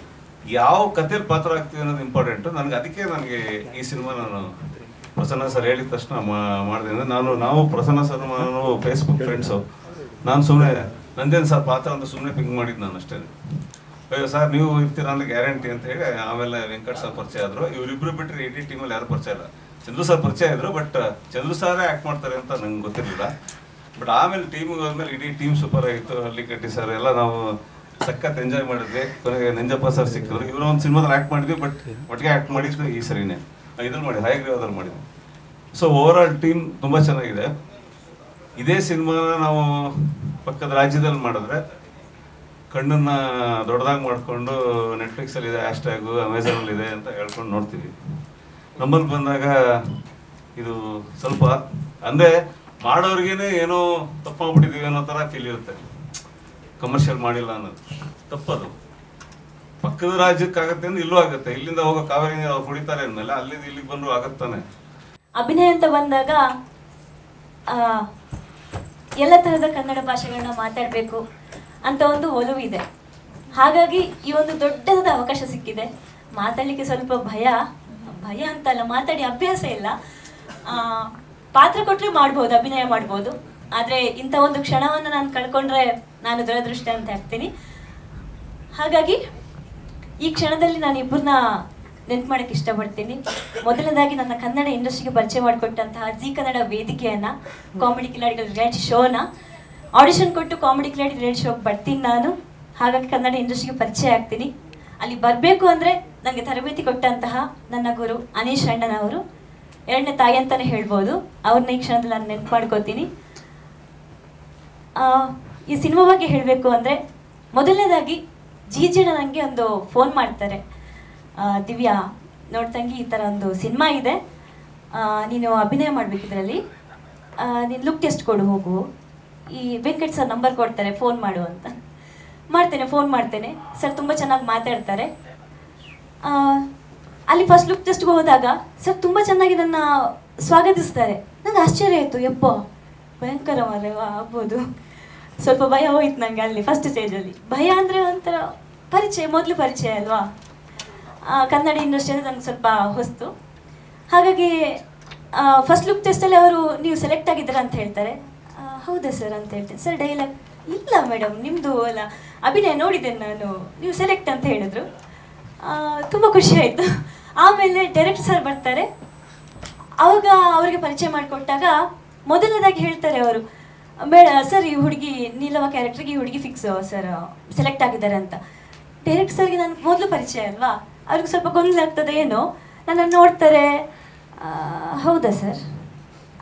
ಯಾವ ಕಥೆಯಲ್ಲಿ ಪಾತ್ರ ಆಗ್ತೀವಿ ಅನ್ನೋದು ಇಂಪಾರ್ಟೆಂಟು ನನಗೆ. ಅದಕ್ಕೆ ನನಗೆ ಈ ಸಿನಿಮಾ ನಾನು ಪ್ರಸನ್ನ ಸರ್ ಹೇಳಿದ ತಕ್ಷಣ ಮಾಡಿದೆ. ಅಂದರೆ ನಾವು ಪ್ರಸನ್ನ ಸರ್ ನಾನು ಫೇಸ್ಬುಕ್ ಫ್ರೆಂಡ್ಸು. ನಾನು ಸುಮ್ಮನೆ ನಂದೇನು ಸರ್ ಪಾತ್ರ ಅಂತ ಸುಮ್ಮನೆ ಪಿಂಕ್ ಮಾಡಿದ್ದು ನಾನು ಅಷ್ಟೇ. ಅಯ್ಯೋ ಸರ್ ನೀವು ಇರ್ತೀರ ಅಂದ್ರೆ ಗ್ಯಾರಂಟಿ ಅಂತ ಹೇಳಿ ಆಮೇಲೆ ವೆಂಕಟ್ ಸರ್ ಪರಿಚಯ ಆದರು. ಇವರಿಬ್ಬರು ಬಿಟ್ಟರೆ ಇಡೀ ಟೀಮಲ್ಲಿ ಯಾರು ಪರಿಚಯ ಇಲ್ಲ. ಚಂದ್ರು ಸರ್ ಪರಿಚಯ ಇದ್ರು, ಬಟ್ ಚಂದ್ರು ಸಾರೇ ಆ್ಯಕ್ಟ್ ಮಾಡ್ತಾರೆ ಅಂತ ನಂಗೆ ಗೊತ್ತಿರಲಿಲ್ಲ. ಬಟ್ ಆಮೇಲೆ ಟೀಮಿಗೆ ಹೋದ್ಮೇಲೆ ಇಡೀ ಟೀಮ್ ಸೂಪರ್ ಆಗಿತ್ತು. ಹಳ್ಳಿಕಟ್ಟಿ ಸರ್ ಎಲ್ಲ ನಾವು ಸಖತ್ ಎಂಜಾಯ್ ಮಾಡಿದ್ವಿ. ಕೊನೆಗೆ ನಂಜಪ್ಪ ಸರ್ ಸಿಕ್ಕಿದ್ರು. ಇವರು ಒಂದು ಸಿನಿಮಾದಲ್ಲಿ ಆ್ಯಕ್ಟ್ ಮಾಡಿದ್ವಿ, ಬಟ್ ಒಟ್ಟಿಗೆ ಆ್ಯಕ್ಟ್ ಮಾಡಿದ್ದು ಈ ಸರಿನೇ ಇದ್ರಲ್ಲಿ ಮಾಡಿ ಹಯಗ್ರೀವದಲ್ಲಿ ಮಾಡಿದ್ವಿ. ಸೊ ಓವರ್ ಆಲ್ ಟೀಮ್ ತುಂಬ ಚೆನ್ನಾಗಿದೆ. ಇದೇ ಸಿನಿಮಾನ ನಾವು ಪಕ್ಕದ ರಾಜ್ಯದಲ್ಲಿ ಮಾಡಿದ್ರೆ ಕಣ್ಣನ್ನು ದೊಡ್ಡದಾಗಿ ಮಾಡಿಕೊಂಡು ನೆಟ್ಫ್ಲಿಕ್ಸಲ್ಲಿದೆ, ಹ್ಯಾಶ್ಟ್ಯಾಗು ಅಮೆಝಾನಲ್ಲಿದೆ ಅಂತ ಹೇಳ್ಕೊಂಡು ನೋಡ್ತೀವಿ. ನಮ್ಮಲ್ಲಿ ಬಂದಾಗ ಇದು ಸ್ವಲ್ಪ ಅಂದರೆ ಮಾಡೋರಿಗೇನೆ ಏನೋ ತಪ್ಪಾಗ್ಬಿಟ್ಟಿದ್ದೀವಿ ಅನ್ನೋ ಥರ ಫೀಲ್ ಇರುತ್ತೆ. ಕಮರ್ಷಿಯಲ್ ಮಾಡಿಲ್ಲ ಅನ್ನೋದು ತಪ್ಪದು. ಪಕ್ಕದ ರಾಜ್ಯಕ್ಕಾಗತ್ತೆ ಅಂದ್ರೆ ಇಲ್ಲೂ ಆಗುತ್ತೆ. ಇಲ್ಲಿಂದ ಹೋಗೋ ಕಾವೇರಿ ನೀರು ಅವ್ರು ಕುಡಿತಾರೆ ಅಂದಮೇಲೆ ಅಲ್ಲಿಂದ ಇಲ್ಲಿಗೆ ಬಂದರೂ ಆಗುತ್ತಾನೆ. ಅಭಿನಯ ಅಂತ ಬಂದಾಗ ಎಲ್ಲ ಥರದ ಕನ್ನಡ ಭಾಷೆಗಳನ್ನ ಮಾತಾಡಬೇಕು ಅಂತ ಒಂದು ಒಲವಿದೆ. ಹಾಗಾಗಿ ಈ ಒಂದು ದೊಡ್ಡದಾದ ಅವಕಾಶ ಸಿಕ್ಕಿದೆ. ಮಾತಾಡಲಿಕ್ಕೆ ಸ್ವಲ್ಪ ಭಯ ಅಂತಲ್ಲ, ಮಾತಾಡಿ ಅಭ್ಯಾಸ ಇಲ್ಲ. ಪಾತ್ರ ಕೊಟ್ಟರೆ ಮಾಡ್ಬೋದು, ಅಭಿನಯ ಮಾಡ್ಬೋದು. ಆದರೆ ಇಂಥ ಒಂದು ಕ್ಷಣವನ್ನು ನಾನು ಕಳ್ಕೊಂಡ್ರೆ ನಾನು ದುರದೃಷ್ಟ ಅಂತ ಆಗ್ತೀನಿ. ಹಾಗಾಗಿ ಈ ಕ್ಷಣದಲ್ಲಿ ನಾನು ಇಬ್ಬರನ್ನ ನೆನ್ಪು ಮಾಡೋಕ್ಕೆ ಇಷ್ಟಪಡ್ತೀನಿ. ಮೊದಲನೇದಾಗಿ ನನ್ನ ಕನ್ನಡ ಇಂಡಸ್ಟ್ರಿಗೆ ಪರಿಚಯ ಮಾಡಿಕೊಟ್ಟಂತಹ ಜಿ ಕನ್ನಡ ವೇದಿಕೆಯನ್ನು, ಕಾಮಿಡಿ ಕಿಲಾಡಿಗಳ ರಿಯಾಲಿಟಿ ಶೋನ ಆಡಿಷನ್ ಕೊಟ್ಟು ಕಾಮಿಡಿ ಕಿಲಾಡಿ ರಿಯಾಲಿಟಿ ಶೋಗೆ ಬರ್ತೀನಿ ನಾನು. ಹಾಗಾಗಿ ಕನ್ನಡ ಇಂಡಸ್ಟ್ರಿಗೆ ಪರಿಚಯ ಆಗ್ತೀನಿ. ಅಲ್ಲಿ ಬರಬೇಕು ಅಂದರೆ ನನಗೆ ತರಬೇತಿ ಕೊಟ್ಟಂತಹ ನನ್ನ ಗುರು ಅನೀಶ್ ಅಣ್ಣನವರು ಎರಡನೇ ತಾಯಿ ಅಂತಲೇ ಹೇಳ್ಬೋದು. ಅವ್ರನ್ನ ಈ ಕ್ಷಣದಲ್ಲಿ ನಾನು ನೆನ್ಪು ಮಾಡ್ಕೋತೀನಿ. ಈ ಸಿನಿಮಾ ಬಗ್ಗೆ ಹೇಳಬೇಕು ಅಂದರೆ ಮೊದಲನೇದಾಗಿ ಜೀಜಣ್ಣ ನನಗೆ ಒಂದು ಫೋನ್ ಮಾಡ್ತಾರೆ. ದಿವ್ಯಾ ನೋಡ್ತಂಗಿ, ಈ ಥರ ಒಂದು ಸಿನಿಮಾ ಇದೆ, ನೀನು ಅಭಿನಯ ಮಾಡಬೇಕಿದ್ರಲ್ಲಿ, ನೀನು ಲುಕ್ ಟೆಸ್ಟ್ ಕೊಡು ಹೋಗು, ಈ ವೆಂಕಟ್ ಸರ್ ನಂಬರ್ ಕೊಡ್ತಾರೆ, ಫೋನ್ ಮಾಡು ಅಂತ. ಫೋನ್ ಮಾಡ್ತೇನೆ. ಸರ್ ತುಂಬ ಚೆನ್ನಾಗಿ ಮಾತಾಡ್ತಾರೆ. ಅಲ್ಲಿ ಫಸ್ಟ್ ಲುಕ್ ಟೆಸ್ಟ್ಗೆ ಹೋದಾಗ ಸರ್ ತುಂಬ ಚೆನ್ನಾಗಿ ನನ್ನ ಸ್ವಾಗತಿಸ್ತಾರೆ. ನನಗೆ ಆಶ್ಚರ್ಯ ಆಯಿತು, ಯಪ್ಪ ಭಯಂಕರ ಮಾರವ ಆಗ್ಬೋದು. ಸ್ವಲ್ಪ ಭಯ ಹೋಯ್ತು ನನಗೆ ಅಲ್ಲಿ ಫಸ್ಟ್ ಸ್ಟೇಜಲ್ಲಿ. ಭಯ ಅಂದರೆ ಒಂಥರ ಮೊದಲು ಪರಿಚಯ ಅಲ್ವಾ, ಕನ್ನಡ ಇಂಡಸ್ಟ್ರಿ ಅಂದರೆ ನನಗೆ ಸ್ವಲ್ಪ ಹೊಸ್ತು. ಹಾಗಾಗಿ ಫಸ್ಟ್ ಲುಕ್ ಟೆಸ್ಟಲ್ಲಿ ಅವರು ನೀವು ಸೆಲೆಕ್ಟ್ ಆಗಿದ್ದೀರಾ ಅಂತ ಹೇಳ್ತಾರೆ. ಹೌದಾ ಸರ್ ಅಂತ ಹೇಳ್ತೇನೆ. ಸರ್ ಡೈಲಾಗ್ ಇಲ್ಲ ಮೇಡಮ್ ನಿಮ್ಮದು ಅಲ್ಲ ಅಭಿನಯ ನೋಡಿದ್ದೇನೆ ನಾನು, ನೀವು ಸೆಲೆಕ್ಟ್ ಅಂತ ಹೇಳಿದ್ರು. ತುಂಬ ಖುಷಿ ಆಯಿತು. ಆಮೇಲೆ ಡೈರೆಕ್ಟರ್ ಸರ್ ಬರ್ತಾರೆ. ಆವಾಗ ಅವರಿಗೆ ಪರಿಚಯ ಮಾಡಿಕೊಟ್ಟಾಗ ಮೊದಲನೇದಾಗಿ ಹೇಳ್ತಾರೆ ಅವರು, ಬೇಡ ಸರ್ ಈ ಹುಡುಗಿ ನೀಲವ ಕ್ಯಾರೆಕ್ಟ್ರಿಗೆ ಈ ಹುಡುಗಿ ಫಿಕ್ಸು ಸರ್, ಸೆಲೆಕ್ಟ್ ಆಗಿದ್ದಾರೆ ಅಂತ. ಡೈರೆಕ್ಟರ್ ಸರ್ಗೆ ನಾನು ಮೊದಲು ಪರಿಚಯ ಅಲ್ವಾ, ಅವ್ರಿಗೆ ಸ್ವಲ್ಪ ಗೊಂದಲ ಆಗ್ತದೆ ಏನೋ. ನನ್ನನ್ನು ನೋಡ್ತಾರೆ, ಹೌದಾ ಸರ್,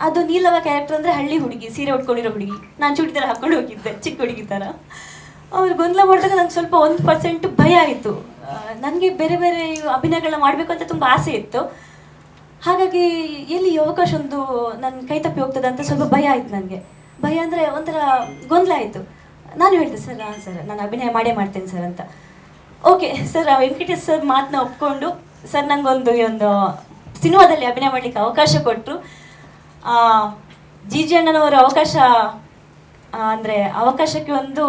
ಅದು ನೀಲವ ಕ್ಯಾರೆಕ್ಟರ್ ಅಂದರೆ ಹಳ್ಳಿ ಹುಡುಗಿ, ಸೀರೆ ಉಟ್ಕೊಂಡಿರೋ ಹುಡುಗಿ, ನಾನು ಚೂಡಿದಾರ ಹಾಕ್ಕೊಂಡು ಹೋಗಿದ್ದೆ ಚಿಕ್ಕ ಹುಡುಗಿ ಥರ. ಅವ್ರು ಗೊಂದಲ ಮಾಡಿದಾಗ ನಂಗೆ ಸ್ವಲ್ಪ 1% ಭಯ ಆಯಿತು. ನನಗೆ ಬೇರೆ ಬೇರೆ ಅಭಿನಯಗಳನ್ನ ಮಾಡಬೇಕು ಅಂತ ತುಂಬ ಆಸೆ ಇತ್ತು. ಹಾಗಾಗಿ ಎಲ್ಲಿ ಅವಕಾಶ ಒಂದು ನನ್ನ ಕೈ ತಪ್ಪಿ ಹೋಗ್ತದೆ ಅಂತ ಸ್ವಲ್ಪ ಭಯ ಆಯಿತು ನನಗೆ. ಭಯ ಅಂದರೆ ಒಂಥರ ಗೊಂದಲ ಆಯಿತು. ನಾನು ಹೇಳಿದೆ ಸರ್, ಸರ್ ನಾನು ಅಭಿನಯ ಮಾಡ್ತೇನೆ ಸರ್ ಅಂತ. ಓಕೆ ಸರ್, ವೆಂಕಟೇಶ್ ಸರ್ ಮಾತನ್ನ ಒಪ್ಕೊಂಡು ಸರ್ ನನಗೊಂದು ಈ ಒಂದು ಸಿನಿಮಾದಲ್ಲಿ ಅಭಿನಯ ಮಾಡಲಿಕ್ಕೆ ಅವಕಾಶ ಕೊಟ್ಟರು. ಜಿ ಅಣ್ಣನವರ ಅವಕಾಶಕ್ಕೆ ಒಂದು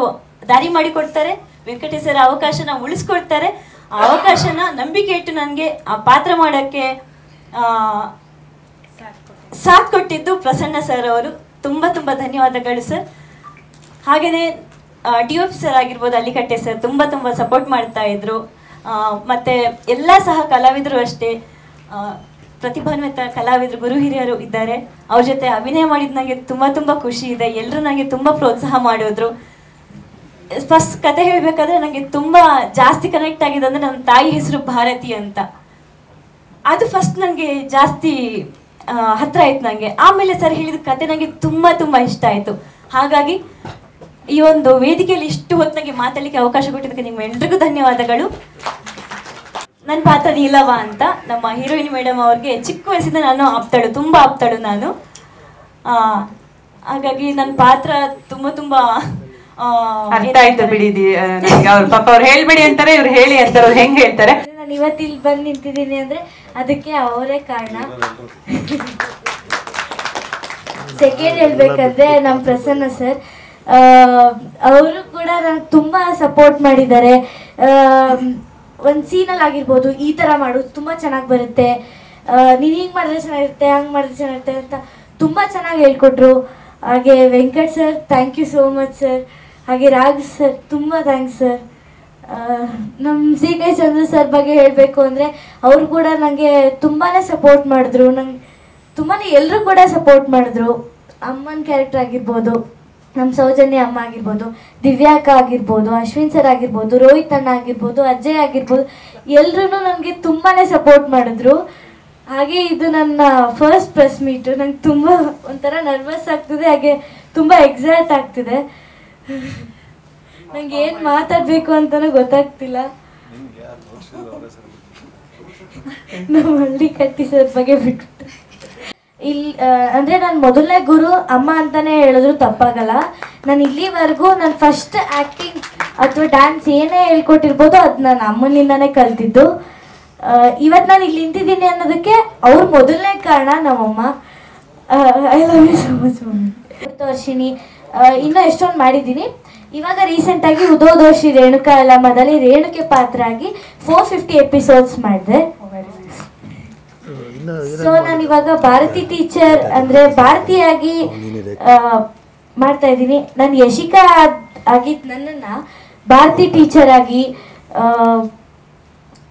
ದಾರಿ ಮಾಡಿಕೊಡ್ತಾರೆ. ವೆಂಕಟೇಶ್ ಸರ್ ಅವಕಾಶನ ಉಳಿಸ್ಕೊಡ್ತಾರೆ. ಆ ಅವಕಾಶನ ನಂಬಿಕೆ ಇಟ್ಟು ನನಗೆ ಆ ಪಾತ್ರ ಮಾಡೋಕ್ಕೆ ಸಾಥ್ ಕೊಟ್ಟಿದ್ದು ಪ್ರಸನ್ನ ಸರ್ ಅವರು. ತುಂಬ ತುಂಬ ಧನ್ಯವಾದಗಳು ಸರ್. ಹಾಗೆಯೇ DOP ಸರ್ ಆಗಿರ್ಬೋದು, ಹಳ್ಳಿಕಟ್ಟೆ ಸರ್ ತುಂಬ ತುಂಬ ಸಪೋರ್ಟ್ ಮಾಡ್ತಾ ಇದ್ರು. ಮತ್ತು ಎಲ್ಲ ಸಹ ಕಲಾವಿದರು ಅಷ್ಟೇ, ಪ್ರತಿಭಾನ್ವಿತ ಕಲಾವಿದರು, ಗುರು ಹಿರಿಯರು ಇದ್ದಾರೆ. ಅವ್ರ ಜೊತೆ ಅಭಿನಯ ಮಾಡಿದ ನನಗೆ ತುಂಬ ತುಂಬ ಖುಷಿ ಇದೆ. ಎಲ್ಲರೂ ನನಗೆ ತುಂಬ ಪ್ರೋತ್ಸಾಹ ಮಾಡಿದ್ರು. ಫಸ್ಟ್ ಕತೆ ಹೇಳಬೇಕಾದ್ರೆ ನನಗೆ ತುಂಬ ಜಾಸ್ತಿ ಕನೆಕ್ಟ್ ಆಗಿದೆ ಅಂದರೆ ನನ್ನ ತಾಯಿ ಹೆಸರು ಭಾರತಿ ಅಂತ. ಅದು ಫಸ್ಟ್ ನನಗೆ ಜಾಸ್ತಿ ಹತ್ತಿರ ಆಯ್ತು ನನಗೆ. ಆಮೇಲೆ ಸರ್ ಹೇಳಿದ ಕತೆ ನನಗೆ ತುಂಬ ತುಂಬ ಇಷ್ಟ ಆಯಿತು. ಹಾಗಾಗಿ ಈ ಒಂದು ವೇದಿಕೆಯಲ್ಲಿ ಇಷ್ಟು ಹೊತ್ತು ನನಗೆ ಮಾತಾಡಲಿಕ್ಕೆ ಅವಕಾಶ ಕೊಟ್ಟಿದ್ದಕ್ಕೆ ನಿಮ್ಮೆಲ್ಲರಿಗೂ ಧನ್ಯವಾದಗಳು. ನನ್ನ ಪಾತ್ರ ನೀಲವ ಅಂತ, ನಮ್ಮ ಹೀರೋಯಿನ್ ಮೇಡಮ್ ಅವ್ರಿಗೆ ಚಿಕ್ಕ ವಯಸ್ಸಿಂದ ನಾನು ಆಪ್ತಾಳು, ತುಂಬ ಆಪ್ತಾಳು ನಾನು. ಹಾಗಾಗಿ ನನ್ನ ಪಾತ್ರ ತುಂಬ ತುಂಬ ಅರ್ಥ ಆಯ್ತು ಬಿಡಿ. ಅವ್ರ ಪಾಪ ಅವ್ರು ಹೇಳ್ಬೇಡಿ ಅಂತಾರೆ, ಇವ್ರು ಹೇಳಿ ಅಂತಾರೆ. ಅವ್ರು ಹೆಂಗೆ ಹೇಳ್ತಾರೆ? ನಾನು ಇವತ್ತು ಇಲ್ಲಿ ಬಂದು ನಿಂತಿದ್ದೀನಿ ಅಂದರೆ ಅದಕ್ಕೆ ಅವರೇ ಕಾರಣ. ಸೆಕೆಂಡ್ ಹೇಳ್ಬೇಕಂದ್ರೆ ನಮ್ಮ ಪ್ರಸನ್ನ ಸರ್, ಅವರು ಕೂಡ ನನಗೆ ತುಂಬ ಸಪೋರ್ಟ್ ಮಾಡಿದ್ದಾರೆ. ಒಂದು ಸೀನಲ್ಲಿ ಆಗಿರ್ಬೋದು, ಈ ಥರ ಮಾಡೋದು ತುಂಬ ಚೆನ್ನಾಗಿ ಬರುತ್ತೆ, ನೀನು ಹಿಂಗೆ ಮಾಡಿದ್ರೆ ಚೆನ್ನಾಗಿರುತ್ತೆ, ಹಂಗೆ ಮಾಡಿದ್ರೆ ಚೆನ್ನಾಗಿರುತ್ತೆ ಅಂತ ತುಂಬ ಚೆನ್ನಾಗಿ ಹೇಳ್ಕೊಟ್ರು. ಹಾಗೆ Venkat sir, thank you so much sir. ಹಾಗೆ ರಾಘ್ ಸರ್, ತುಂಬ ಥ್ಯಾಂಕ್ಸ್ ಸರ್. ನಮ್ಮ CK ಚಂದ್ರ ಸರ್ ಬಗ್ಗೆ ಹೇಳಬೇಕು ಅಂದರೆ ಅವರು ಕೂಡ ನನಗೆ ತುಂಬಾ ಸಪೋರ್ಟ್ ಮಾಡಿದ್ರು. ತುಂಬಾ ಎಲ್ಲರೂ ಕೂಡ ಸಪೋರ್ಟ್ ಮಾಡಿದ್ರು. ಅಮ್ಮನ ಕ್ಯಾರೆಕ್ಟರ್ ಆಗಿರ್ಬೋದು, ನಮ್ಮ ಸೌಜನ್ಯ ಅಮ್ಮ ಆಗಿರ್ಬೋದು, ದಿವ್ಯಾಕ ಆಗಿರ್ಬೋದು, ಅಶ್ವಿನ್ ಸರ್ ಆಗಿರ್ಬೋದು, ರೋಹಿತ್ ಅಣ್ಣ ಆಗಿರ್ಬೋದು, ಅಜಯ್ ಆಗಿರ್ಬೋದು, ಎಲ್ಲರೂ ನನಗೆ ತುಂಬಾ ಸಪೋರ್ಟ್ ಮಾಡಿದ್ರು. ಹಾಗೆ ಇದು ನನ್ನ ಫಸ್ಟ್ ಪ್ರೆಸ್ ಮೀಟು. ನಂಗೆ ತುಂಬ ಒಂಥರ ನರ್ವಸ್ ಆಗ್ತಿದೆ, ಹಾಗೆ ತುಂಬ ಎಕ್ಸೈಟ್ ಆಗ್ತಿದೆ. ನಂಗೆ ಏನು ಮಾತಾಡಬೇಕು ಅಂತಲೂ ಗೊತ್ತಾಗ್ತಿಲ್ಲ. ನಮ್ಮ ಹಳ್ಳಿ ಕಟ್ಟಿ ಸರ್ ಬಗ್ಗೆ ಬಿಟ್ಟು ಇಲ್ಲಿ ಅಂದರೆ ನಾನು ಮೊದಲನೇ ಗುರು ಅಮ್ಮ ಅಂತಲೇ ಹೇಳಿದ್ರು ತಪ್ಪಾಗಲ್ಲ. ನಾನು ಇಲ್ಲಿವರೆಗೂ ನಾನು ಫಸ್ಟ್ ಆ್ಯಕ್ಟಿಂಗ್ ಅಥವಾ ಡ್ಯಾನ್ಸ್ ಏನೇ ಹೇಳ್ಕೊಟ್ಟಿರ್ಬೋದು ಅದು ನಾನು ಅಮ್ಮನಿಂದನೇ ಕಲ್ತಿದ್ದು. ಇವತ್ತು ನಾನು ಇಲ್ಲಿ ನಿಂತಿದ್ದೀನಿ ಅನ್ನೋದಕ್ಕೆ ಅವ್ರು ಮೊದಲನೇ ಕಾರಣ ನಮ್ಮಮ್ಮ. I love you so much mummy. Varshini ಇನ್ನೂ ಎಷ್ಟೊಂದು ಮಾಡಿದ್ದೀನಿ. ಇವಾಗ ರೀಸೆಂಟಾಗಿ ಉದೋದೋಷಿ ರೇಣುಕಾ ಯಲ್ಲಮ್ಮದಲ್ಲಿ ರೇಣುಕೆ ಪಾತ್ರ ಆಗಿ 450 ಎಪಿಸೋಡ್ಸ್ ಮಾಡಿದೆ. ಸೊ ನಾನು ಇವಾಗ ಭಾರತಿ ಟೀಚರ್ ಅಂದರೆ ಭಾರತಿಯಾಗಿ ಮಾಡ್ತಾ ಇದ್ದೀನಿ. ನಾನು ಯಶಿಕಾ ಆಗಿದ್ದು ನನ್ನನ್ನು ಭಾರತಿ ಟೀಚರ್ ಆಗಿ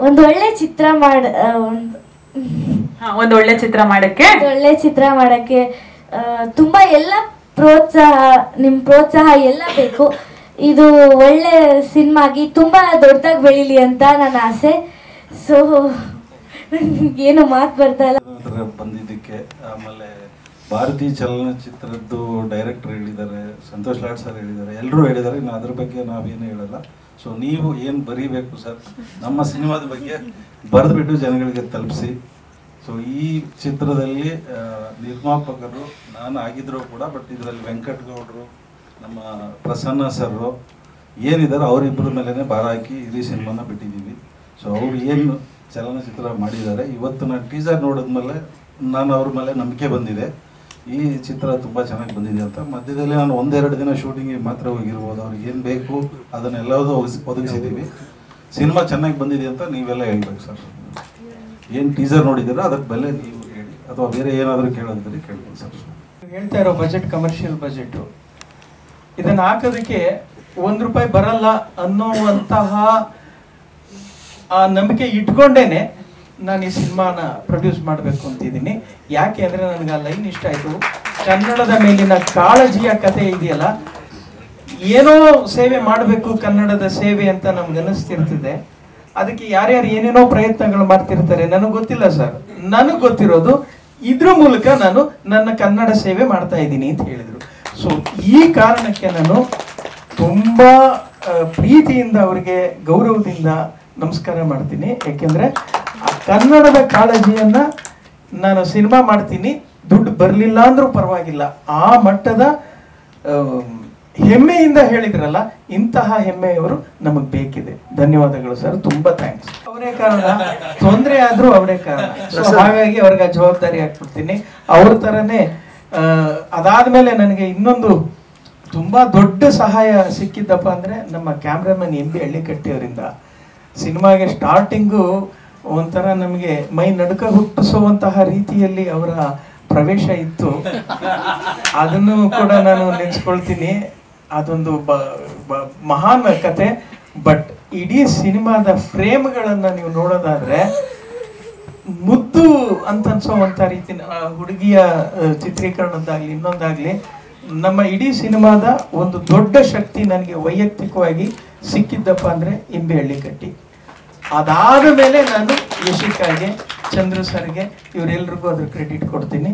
ಒಂದು ಒಳ್ಳೆ ಚಿತ್ರ ಒಂದು ಒಳ್ಳೆ ಚಿತ್ರ ಮಾಡಕ್ಕೆ ತುಂಬ ಎಲ್ಲ ನಿಮ್ಮ ಪ್ರೋತ್ಸಾಹ ಎಲ್ಲ ಬೇಕು. ಇದು ಒಳ್ಳೆ ಸಿನಿಮಾ ಆಗಿ ತುಂಬ ದೊಡ್ಡದಾಗಿ ಬೆಳೀಲಿ ಅಂತ ನನ್ನ ಆಸೆ. ಸೊ ಏನು ಮಾತು ಬರ್ತಾ ಇಲ್ಲ ಬಂದಿದ್ದಕ್ಕೆ. ಆಮೇಲೆ ಭಾರತೀಯ ಚಲನಚಿತ್ರದ್ದು ಡೈರೆಕ್ಟರ್ ಹೇಳಿದ್ದಾರೆ, ಸಂತೋಷ್ ಲಾಡ್ ಸರ್ ಹೇಳಿದ್ದಾರೆ, ಎಲ್ಲರೂ ಹೇಳಿದ್ದಾರೆ. ಇನ್ನು ಅದ್ರ ಬಗ್ಗೆ ನಾವೇನು ಹೇಳಲ್ಲ. ಸೊ ನೀವು ಏನು ಬರೀಬೇಕು ಸರ್, ನಮ್ಮ ಸಿನಿಮಾದ ಬಗ್ಗೆ ಬರೆದ್ಬಿಟ್ಟು ಜನಗಳಿಗೆ ತಲುಪಿಸಿ. ಸೊ ಈ ಚಿತ್ರದಲ್ಲಿ ನಿರ್ಮಾಪಕರು ನಾನು ಆಗಿದ್ರು ಕೂಡ, ಬಟ್ ಇದರಲ್ಲಿ ವೆಂಕಟ್ ಗೌಡರು, ನಮ್ಮ ಪ್ರಸನ್ನ ಸರ್ ಏನಿದ್ದಾರೆ ಅವರಿಬ್ಬರ ಮೇಲೇ ಭಾರ ಹಾಕಿ ಇಡೀ ಸಿನಿಮಾನ ಬಿಟ್ಟಿದ್ದೀವಿ. ಸೊ ಅವರು ಏನು ಚಲನಚಿತ್ರ ಮಾಡಿದ್ದಾರೆ, ಇವತ್ತು ನಾನು ಟೀಸರ್ ನೋಡಿದ್ಮೇಲೆ ನಾನು ಅವ್ರ ಮೇಲೆ ನಂಬಿಕೆ ಬಂದಿದೆ, ಈ ಚಿತ್ರ ತುಂಬ ಚೆನ್ನಾಗಿ ಬಂದಿದೆ ಅಂತ. ಮಧ್ಯದಲ್ಲಿ ನಾನು ಒಂದೆರಡು ದಿನ ಶೂಟಿಂಗಿಗೆ ಮಾತ್ರ ಹೋಗಿರ್ಬೋದು. ಅವ್ರಿಗೆ ಏನು ಬೇಕು ಅದನ್ನೆಲ್ಲದೂ ಒದಗಿಸಿದ್ದೀವಿ. ಸಿನಿಮಾ ಚೆನ್ನಾಗಿ ಬಂದಿದೆ ಅಂತ ನೀವೆಲ್ಲ ಹೇಳ್ಬೇಕು ಸರ್. ಏನು ಟೀಸರ್ ನೋಡಿದ್ದೀರ ಅದಕ್ಕೆ ಬೆಲೆ ನೀವು ಹೇಳಿ, ಅಥವಾ ಬೇರೆ ಏನಾದರೂ ಕೇಳೋದಿದ್ರೆ ಕೇಳ್ಬೋದು ಸರ್. ಹೇಳ್ತಾ ಇರೋ ಬಜೆಟ್ ಕಮರ್ಷಿಯಲ್ ಬಜೆಟು, ಇದನ್ನು ಹಾಕೋದಕ್ಕೆ ₹1 ಬರಲ್ಲ ಅನ್ನೋವಂತಹ ಆ ನಂಬಿಕೆ ಇಟ್ಕೊಂಡೇನೆ ನಾನು ಈ ಸಿನಿಮಾನ ಪ್ರೊಡ್ಯೂಸ್ ಮಾಡಬೇಕು ಅಂತಿದ್ದೀನಿ. ಯಾಕೆ ಅಂದರೆ ನನಗೆ ಆ ಲೈನ್ ಇಷ್ಟ ಆಯಿತು. ಕನ್ನಡದ ಮೇಲಿನ ಕಾಳಜಿಯ ಕಥೆ ಇದೆಯಲ್ಲ, ಏನೋ ಸೇವೆ ಮಾಡಬೇಕು ಕನ್ನಡದ ಸೇವೆ ಅಂತ ನಮ್ಗೆ ಅನಿಸ್ತಿರ್ತದೆ. ಅದಕ್ಕೆ ಯಾರ್ಯಾರು ಏನೇನೋ ಪ್ರಯತ್ನಗಳು ಮಾಡ್ತಿರ್ತಾರೆ, ನನಗೆ ಗೊತ್ತಿಲ್ಲ ಸರ್. ನನಗೆ ಗೊತ್ತಿರೋದು ಇದ್ರ ಮೂಲಕ ನಾನು ನನ್ನ ಕನ್ನಡ ಸೇವೆ ಮಾಡ್ತಾ ಇದ್ದೀನಿ ಅಂತ ಹೇಳಿದರು. ಸೊ ಈ ಕಾರಣಕ್ಕೆ ನಾನು ತುಂಬ ಪ್ರೀತಿಯಿಂದ ಅವರಿಗೆ ಗೌರವದಿಂದ ನಮಸ್ಕಾರ ಮಾಡ್ತೀನಿ. ಯಾಕೆಂದರೆ ಆ ಕನ್ನಡದ ಕಾಳಜಿಯನ್ನು ನಾನು ಸಿನಿಮಾ ಮಾಡ್ತೀನಿ, ದುಡ್ಡು ಬರಲಿಲ್ಲ ಅಂದರೂ ಪರವಾಗಿಲ್ಲ, ಆ ಮಟ್ಟದ ಹೆಮ್ಮೆಯಿಂದ ಹೇಳಿದ್ರಲ್ಲ, ಇಂತಹ ಹೆಮ್ಮೆಯವರು ನಮಗೆ ಬೇಕಿದೆ. ಧನ್ಯವಾದಗಳು ಸರ್, ತುಂಬ ಥ್ಯಾಂಕ್ಸ್. ಅವರೇ ಕಾರಣ, ತೊಂದರೆ ಆದರೂ ಅವರೇ ಕಾರಣ. ಸೊ ಹಾಗಾಗಿ ಅವ್ರಿಗೆ ಜವಾಬ್ದಾರಿ ಹಾಕ್ಬಿಡ್ತೀನಿ. ಅವ್ರ ಥರನೇ ಅದಾದಮೇಲೆ ನನಗೆ ಇನ್ನೊಂದು ತುಂಬ ದೊಡ್ಡ ಸಹಾಯ ಸಿಕ್ಕಿದ್ದಪ್ಪ ಅಂದರೆ ನಮ್ಮ ಕ್ಯಾಮ್ರಾಮನ್ MB ಹಳ್ಳಿಕಟ್ಟಿ ಅವರಿಂದ. ಸಿನಿಮಾಗೆ ಸ್ಟಾರ್ಟಿಂಗು ಒಂಥರ ನಮಗೆ ಮೈ ನಡುಕ ಹುಟ್ಟಿಸುವಂತಹ ರೀತಿಯಲ್ಲಿ ಅವರ ಪ್ರವೇಶ ಇತ್ತು. ಅದನ್ನು ಕೂಡ ನಾನು ನೆನೆಸ್ಕೊಳ್ತೀನಿ. ಅದೊಂದು ಮಹಾನ್ ಕತೆ. ಬಟ್ ಇಡೀ ಸಿನಿಮಾದ ಫ್ರೇಮ್ಗಳನ್ನು ನೀವು ನೋಡೋದಾದ್ರೆ ಮುದ್ದು ಅಂತ ಅನ್ಸೋವಂಥ ರೀತಿ ಹುಡುಗಿಯ ಚಿತ್ರೀಕರಣದ್ದಾಗಲಿ ಇನ್ನೊಂದಾಗಲಿ, ನಮ್ಮ ಇಡೀ ಸಿನಿಮಾದ ಒಂದು ದೊಡ್ಡ ಶಕ್ತಿ ನನಗೆ ವೈಯಕ್ತಿಕವಾಗಿ ಸಿಕ್ಕಿದ್ದಪ್ಪ ಅಂದರೆ MB ಹಳ್ಳಿಕಟ್ಟಿ. ಅದಾದ ಮೇಲೆ ನಾನು ಯಶಿಕಾಗೆ, ಚಂದ್ರು ಸರ್ಗೆ, ಇವರೆಲ್ರಿಗೂ ಅದ್ರ ಕ್ರೆಡಿಟ್ ಕೊಡ್ತೀನಿ.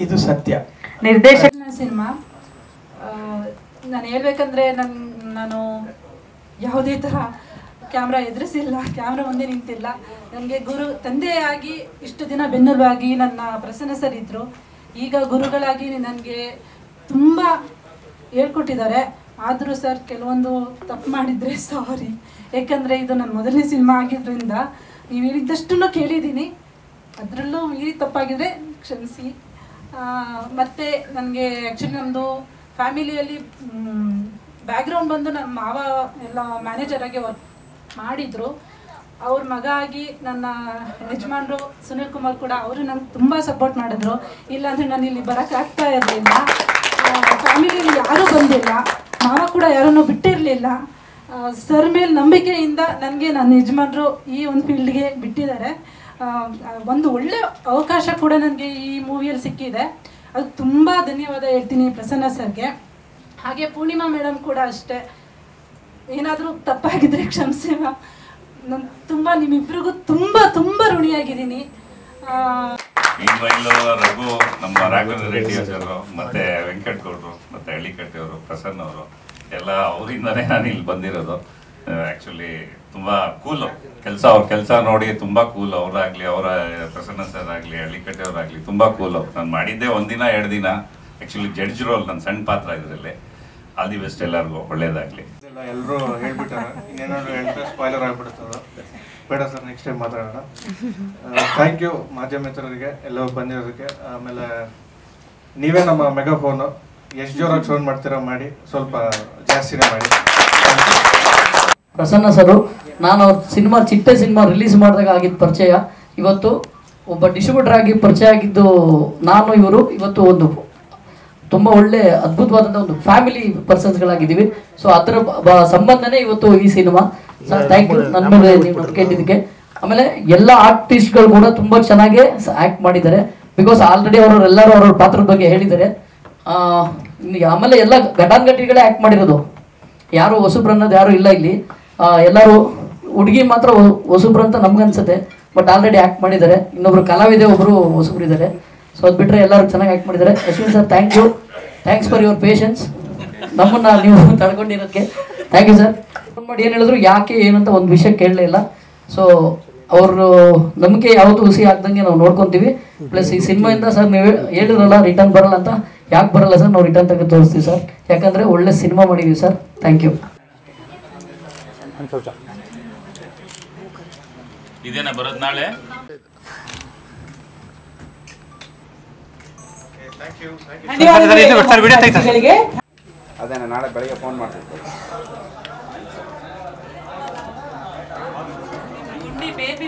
ಇದು ಸತ್ಯ. ನಿರ್ದೇಶನ ಸಿನಿಮಾ ನಾನು ಹೇಳ್ಬೇಕಂದ್ರೆ ನಾನು ಯಾವುದೇ ಥರ ಕ್ಯಾಮ್ರಾ ಎದುರಿಸಿಲ್ಲ, ಕ್ಯಾಮ್ರಾ ಮುಂದೆ ನಿಂತಿಲ್ಲ. ನನಗೆ ತಂದೆಯಾಗಿ ಇಷ್ಟು ದಿನ ಬೆನ್ನೆಲುಬಾಗಿ ನನ್ನ ಪ್ರಸನ್ನ ಸರ್ ಇದ್ದರು. ಈಗ ಗುರುಗಳಾಗಿ ನನಗೆ ತುಂಬ ಹೇಳ್ಕೊಟ್ಟಿದ್ದಾರೆ. ಆದರೂ ಸರ್ ಕೆಲವೊಂದು ತಪ್ಪು ಮಾಡಿದರೆ ಸಾರಿ. ಯಾಕಂದರೆ ಇದು ನನ್ನ ಮೊದಲನೇ ಸಿನಿಮಾ ಆಗಿದ್ದರಿಂದ ನೀವು ಹೇಳಿದ್ದಷ್ಟನ್ನು ಕೇಳಿದ್ದೀನಿ, ಅದರಲ್ಲೂ ಮೀರಿ ತಪ್ಪಾಗಿದ್ರೆ ಕ್ಷಮಿಸಿ. ಮತ್ತು ನನಗೆ ಆ್ಯಕ್ಚುಲಿ ನಮ್ಮದು ಫ್ಯಾಮಿಲಿಯಲ್ಲಿ ಬ್ಯಾಕ್ಗ್ರೌಂಡ್ ಬಂದು ನಮ್ಮ ಮಾವ ಎಲ್ಲ ಮ್ಯಾನೇಜರಾಗಿ ವರ್ಕ್ ಮಾಡಿದರು. ಅವ್ರ ಮಗ ಆಗಿ ನನ್ನ ಯಜಮಾನರು ಸುನಿಲ್ ಕುಮಾರ್ ಕೂಡ ಅವರು ನಂಗೆ ತುಂಬ ಸಪೋರ್ಟ್ ಮಾಡಿದ್ರು. ಇಲ್ಲಾಂದರೆ ನಾನು ಇಲ್ಲಿ ಬರೋಕ್ಕಾಗ್ತಾ ಇರಲಿಲ್ಲ. ಫ್ಯಾಮಿಲಿಯಲ್ಲಿ ಯಾರೂ ಬಂದಿಲ್ಲ, ಮಾವ ಕೂಡ ಯಾರನ್ನೂ ಬಿಟ್ಟಿರಲಿಲ್ಲ. ಸರ್ ಮೇಲೆ ನಂಬಿಕೆಯಿಂದ ನನಗೆ ನನ್ನ ಯಜಮಾನರು ಈ ಒಂದು ಫೀಲ್ಡ್ಗೆ ಬಿಟ್ಟಿದ್ದಾರೆ. ಒಂದು ಒಳ್ಳೆ ಅವಕಾಶ ಕೂಡ ನನಗೆ ಈ ಮೂವಿಯಲ್ಲಿ ಸಿಕ್ಕಿದೆ. ಅದು ತುಂಬ ಧನ್ಯವಾದ ಹೇಳ್ತೀನಿ ಪ್ರಸನ್ನ ಸರ್ಗೆ. ಹಾಗೆ ಪೂರ್ಣಿಮಾ ಮೇಡಮ್ ಕೂಡ ಅಷ್ಟೇ, ಏನಾದರೂ ತಪ್ಪಾಗಿದ್ದರೆ ಕ್ಷಮಿಸಿ ಮ್ಯಾಮ್. ನಾನು ತುಂಬ ನಿಮ್ಮಿಬ್ಬರಿಗೂ ತುಂಬ ತುಂಬ ಋಣಿಯಾಗಿದ್ದೀನಿ. ರಘು, ನಮ್ಮ ರಾಘವೇಂದ್ರ ರೆಡ್ಡಿ ಅವರು, ಮತ್ತೆ ವೆಂಕಟ್ ಗೌಡರು, ಮತ್ತೆ ಹಳ್ಳಿಕಟ್ಟೆ ಅವರು, ಪ್ರಸನ್ನ ಅವರು ಎಲ್ಲ ಅವರಿಂದನೇ ನಾನು ಇಲ್ಲಿ ಬಂದಿರೋದು. ಆ್ಯಕ್ಚುಲಿ ತುಂಬ ಕೂಲು ಅವ್ರ ಕೆಲಸ ನೋಡಿ ತುಂಬ ಕೂಲ್. ಅವರಾಗಲಿ, ಅವರ ಪ್ರಸನ್ನ ಸರ್ ಆಗಲಿ, ಹಳ್ಳಿಕಟ್ಟೆ ಅವರಾಗಲಿ ತುಂಬ ಕೂಲು. ನಾನು ಮಾಡಿದ್ದೆ ಒಂದಿನ 2 ದಿನ. ಆ್ಯಕ್ಚುಲಿ ಜಡ್ಜ್ ರೋಲ್ ನನ್ನ ಸಣ್ಣ ಪಾತ್ರ ಇದರಲ್ಲಿ. ಆಲ್ ದಿ ಬೆಸ್ಟ್, ಎಲ್ಲರಿಗೂ ಒಳ್ಳೇದಾಗಲಿ. ಎಲ್ಲರೂ ಹೇಳ್ಬಿಟ್ಟಾರೆ, ಇನ್ನೇನಾದ್ರು ಹೇಳ್ತಾರೆ ಸ್ಪಾಯ್ಲರ್ ಆಗಿಬಿಡ್ತದೆ. ಬೇಡ ಸರ್, ನೆಕ್ಸ್ಟ್ ಟೈಮ್ ಮಾತಾಡೋಣ. ಥ್ಯಾಂಕ್ ಯು ಮಾಧ್ಯಮ ಮಿತ್ರರಿಗೆ ಎಲ್ಲರೂ ಬಂದಿರೋದಕ್ಕೆ. ಆಮೇಲೆ ನೀವೇ ನಮ್ಮ ಮೆಗಾಫೋನು, ಎಷ್ಟು ಜೋರಾಗಿ ಫೋನ್ ಮಾಡ್ತೀರಾ ಮಾಡಿ, ಸ್ವಲ್ಪ ಜಾಸ್ತಿನೇ ಮಾಡಿ. ಪ್ರಸನ್ನ ಸರು, ನಾನು ಅವ್ರ ಸಿನಿಮಾ ಚಿಟ್ಟೆ ಸಿನಿಮಾ ರಿಲೀಸ್ ಮಾಡಿದಾಗ ಆಗಿದ್ದ ಪರಿಚಯ, ಇವತ್ತು ಒಬ್ಬ ಡಿಸ್ಟ್ರಿಬ್ಯೂಟರ್ ಆಗಿ ಪರಿಚಯ ಆಗಿದ್ದು ನಾನು ಇವರು ಇವತ್ತು ಒಂದು ತುಂಬ ಒಳ್ಳೆ ಅದ್ಭುತವಾದಂಥ ಒಂದು ಫ್ಯಾಮಿಲಿ ಪರ್ಸನ್ಸ್ಗಳಾಗಿದ್ದೀವಿ. ಸೊ ಅದರ ಸಂಬಂಧನೇ ಇವತ್ತು ಈ ಸಿನಿಮಾ. ಸರ್ ಥ್ಯಾಂಕ್ ಯು ನನ್ನ ಮೇಲೆ ನೀವು ನಂಬಿಕೆ ಇಟ್ಟಿದ್ದಕ್ಕೆ. ಆಮೇಲೆ ಎಲ್ಲ ಆರ್ಟಿಸ್ಟ್ಗಳು ಕೂಡ ತುಂಬ ಚೆನ್ನಾಗಿ ಆ್ಯಕ್ಟ್ ಮಾಡಿದ್ದಾರೆ. ಬಿಕಾಸ್ ಆಲ್ರೆಡಿ ಎಲ್ಲರೂ ಅವ್ರ ಪಾತ್ರದ ಬಗ್ಗೆ ಹೇಳಿದ್ದಾರೆ. ಆಮೇಲೆ ಎಲ್ಲ ಘಟಾನ್ಘಟಿಗಳೇ ಆ್ಯಕ್ಟ್ ಮಾಡಿರೋದು, ಯಾರು ಹೊಸಬ್ರು ಅನ್ನೋದು ಯಾರು ಇಲ್ಲ ಇಲ್ಲಿ. ಎಲ್ಲರೂ ಹುಡುಗಿ ಮಾತ್ರ ಹೊಸಬ್ರು ಅಂತ ನಮ್ಗನ್ಸುತ್ತೆ, ಬಟ್ ಆಲ್ರೆಡಿ ಆ್ಯಕ್ಟ್ ಮಾಡಿದ್ದಾರೆ. ಇನ್ನೊಬ್ರು ಕಲಾವಿದೆ, ಒಬ್ಬರು ಹೊಸಬ್ರು ಇದ್ದಾರೆ. ಸೊ ಅದು ಬಿಟ್ಟರೆ ಎಲ್ಲರೂ ಚೆನ್ನಾಗಿ ಆ್ಯಕ್ಟ್ ಮಾಡಿದ್ದಾರೆ. Ashwin sir thank you, thanks for your patience. ನಮ್ಮನ್ನು ನೀವು ತಡ್ಕೊಂಡಿರೋದಕ್ಕೆ ಥ್ಯಾಂಕ್ ಯು ಸರ್. ಫೋನ್ ಮಾಡಿ ಏನು ಹೇಳಿದ್ರು, ಯಾಕೆ ಏನಂತ ಒಂದು ವಿಷಯ ಕೇಳಲೇ ಇಲ್ಲ. ಸೊ ಅವರು ನಂಬಿಕೆ ಯಾವತ್ತೂ ಹುಸಿ ಆಗ್ದಂಗೆ ನಾವು ನೋಡ್ಕೊತೀವಿ. ಪ್ಲಸ್ ಈ ಸಿನಿಮಾಯಿಂದ ಸರ್ ನೀವು ಹೇಳಿದ್ರಲ್ಲ ರಿಟರ್ನ್ ಬರಲ್ಲ ಅಂತ, ಯಾಕೆ ಬರಲ್ಲ ಸರ್, ನಾವು ರಿಟರ್ನ್ ತೆಗೆದು ತೋರಿಸ್ತೀವಿ ಸರ್. ಯಾಕಂದರೆ ಒಳ್ಳೆ ಸಿನಿಮಾ ಮಾಡಿದ್ದೀವಿ ಸರ್. Thank you. ಇದೇನಾ ಬರೋದು ನಾಳೆ? ಅದೇನಾ ನಾಳೆ ಬೆಳಿಗ್ಗೆ ಫೋನ್ ಮಾಡ್ತಿದ್ದೆ. ಬೇಬಿ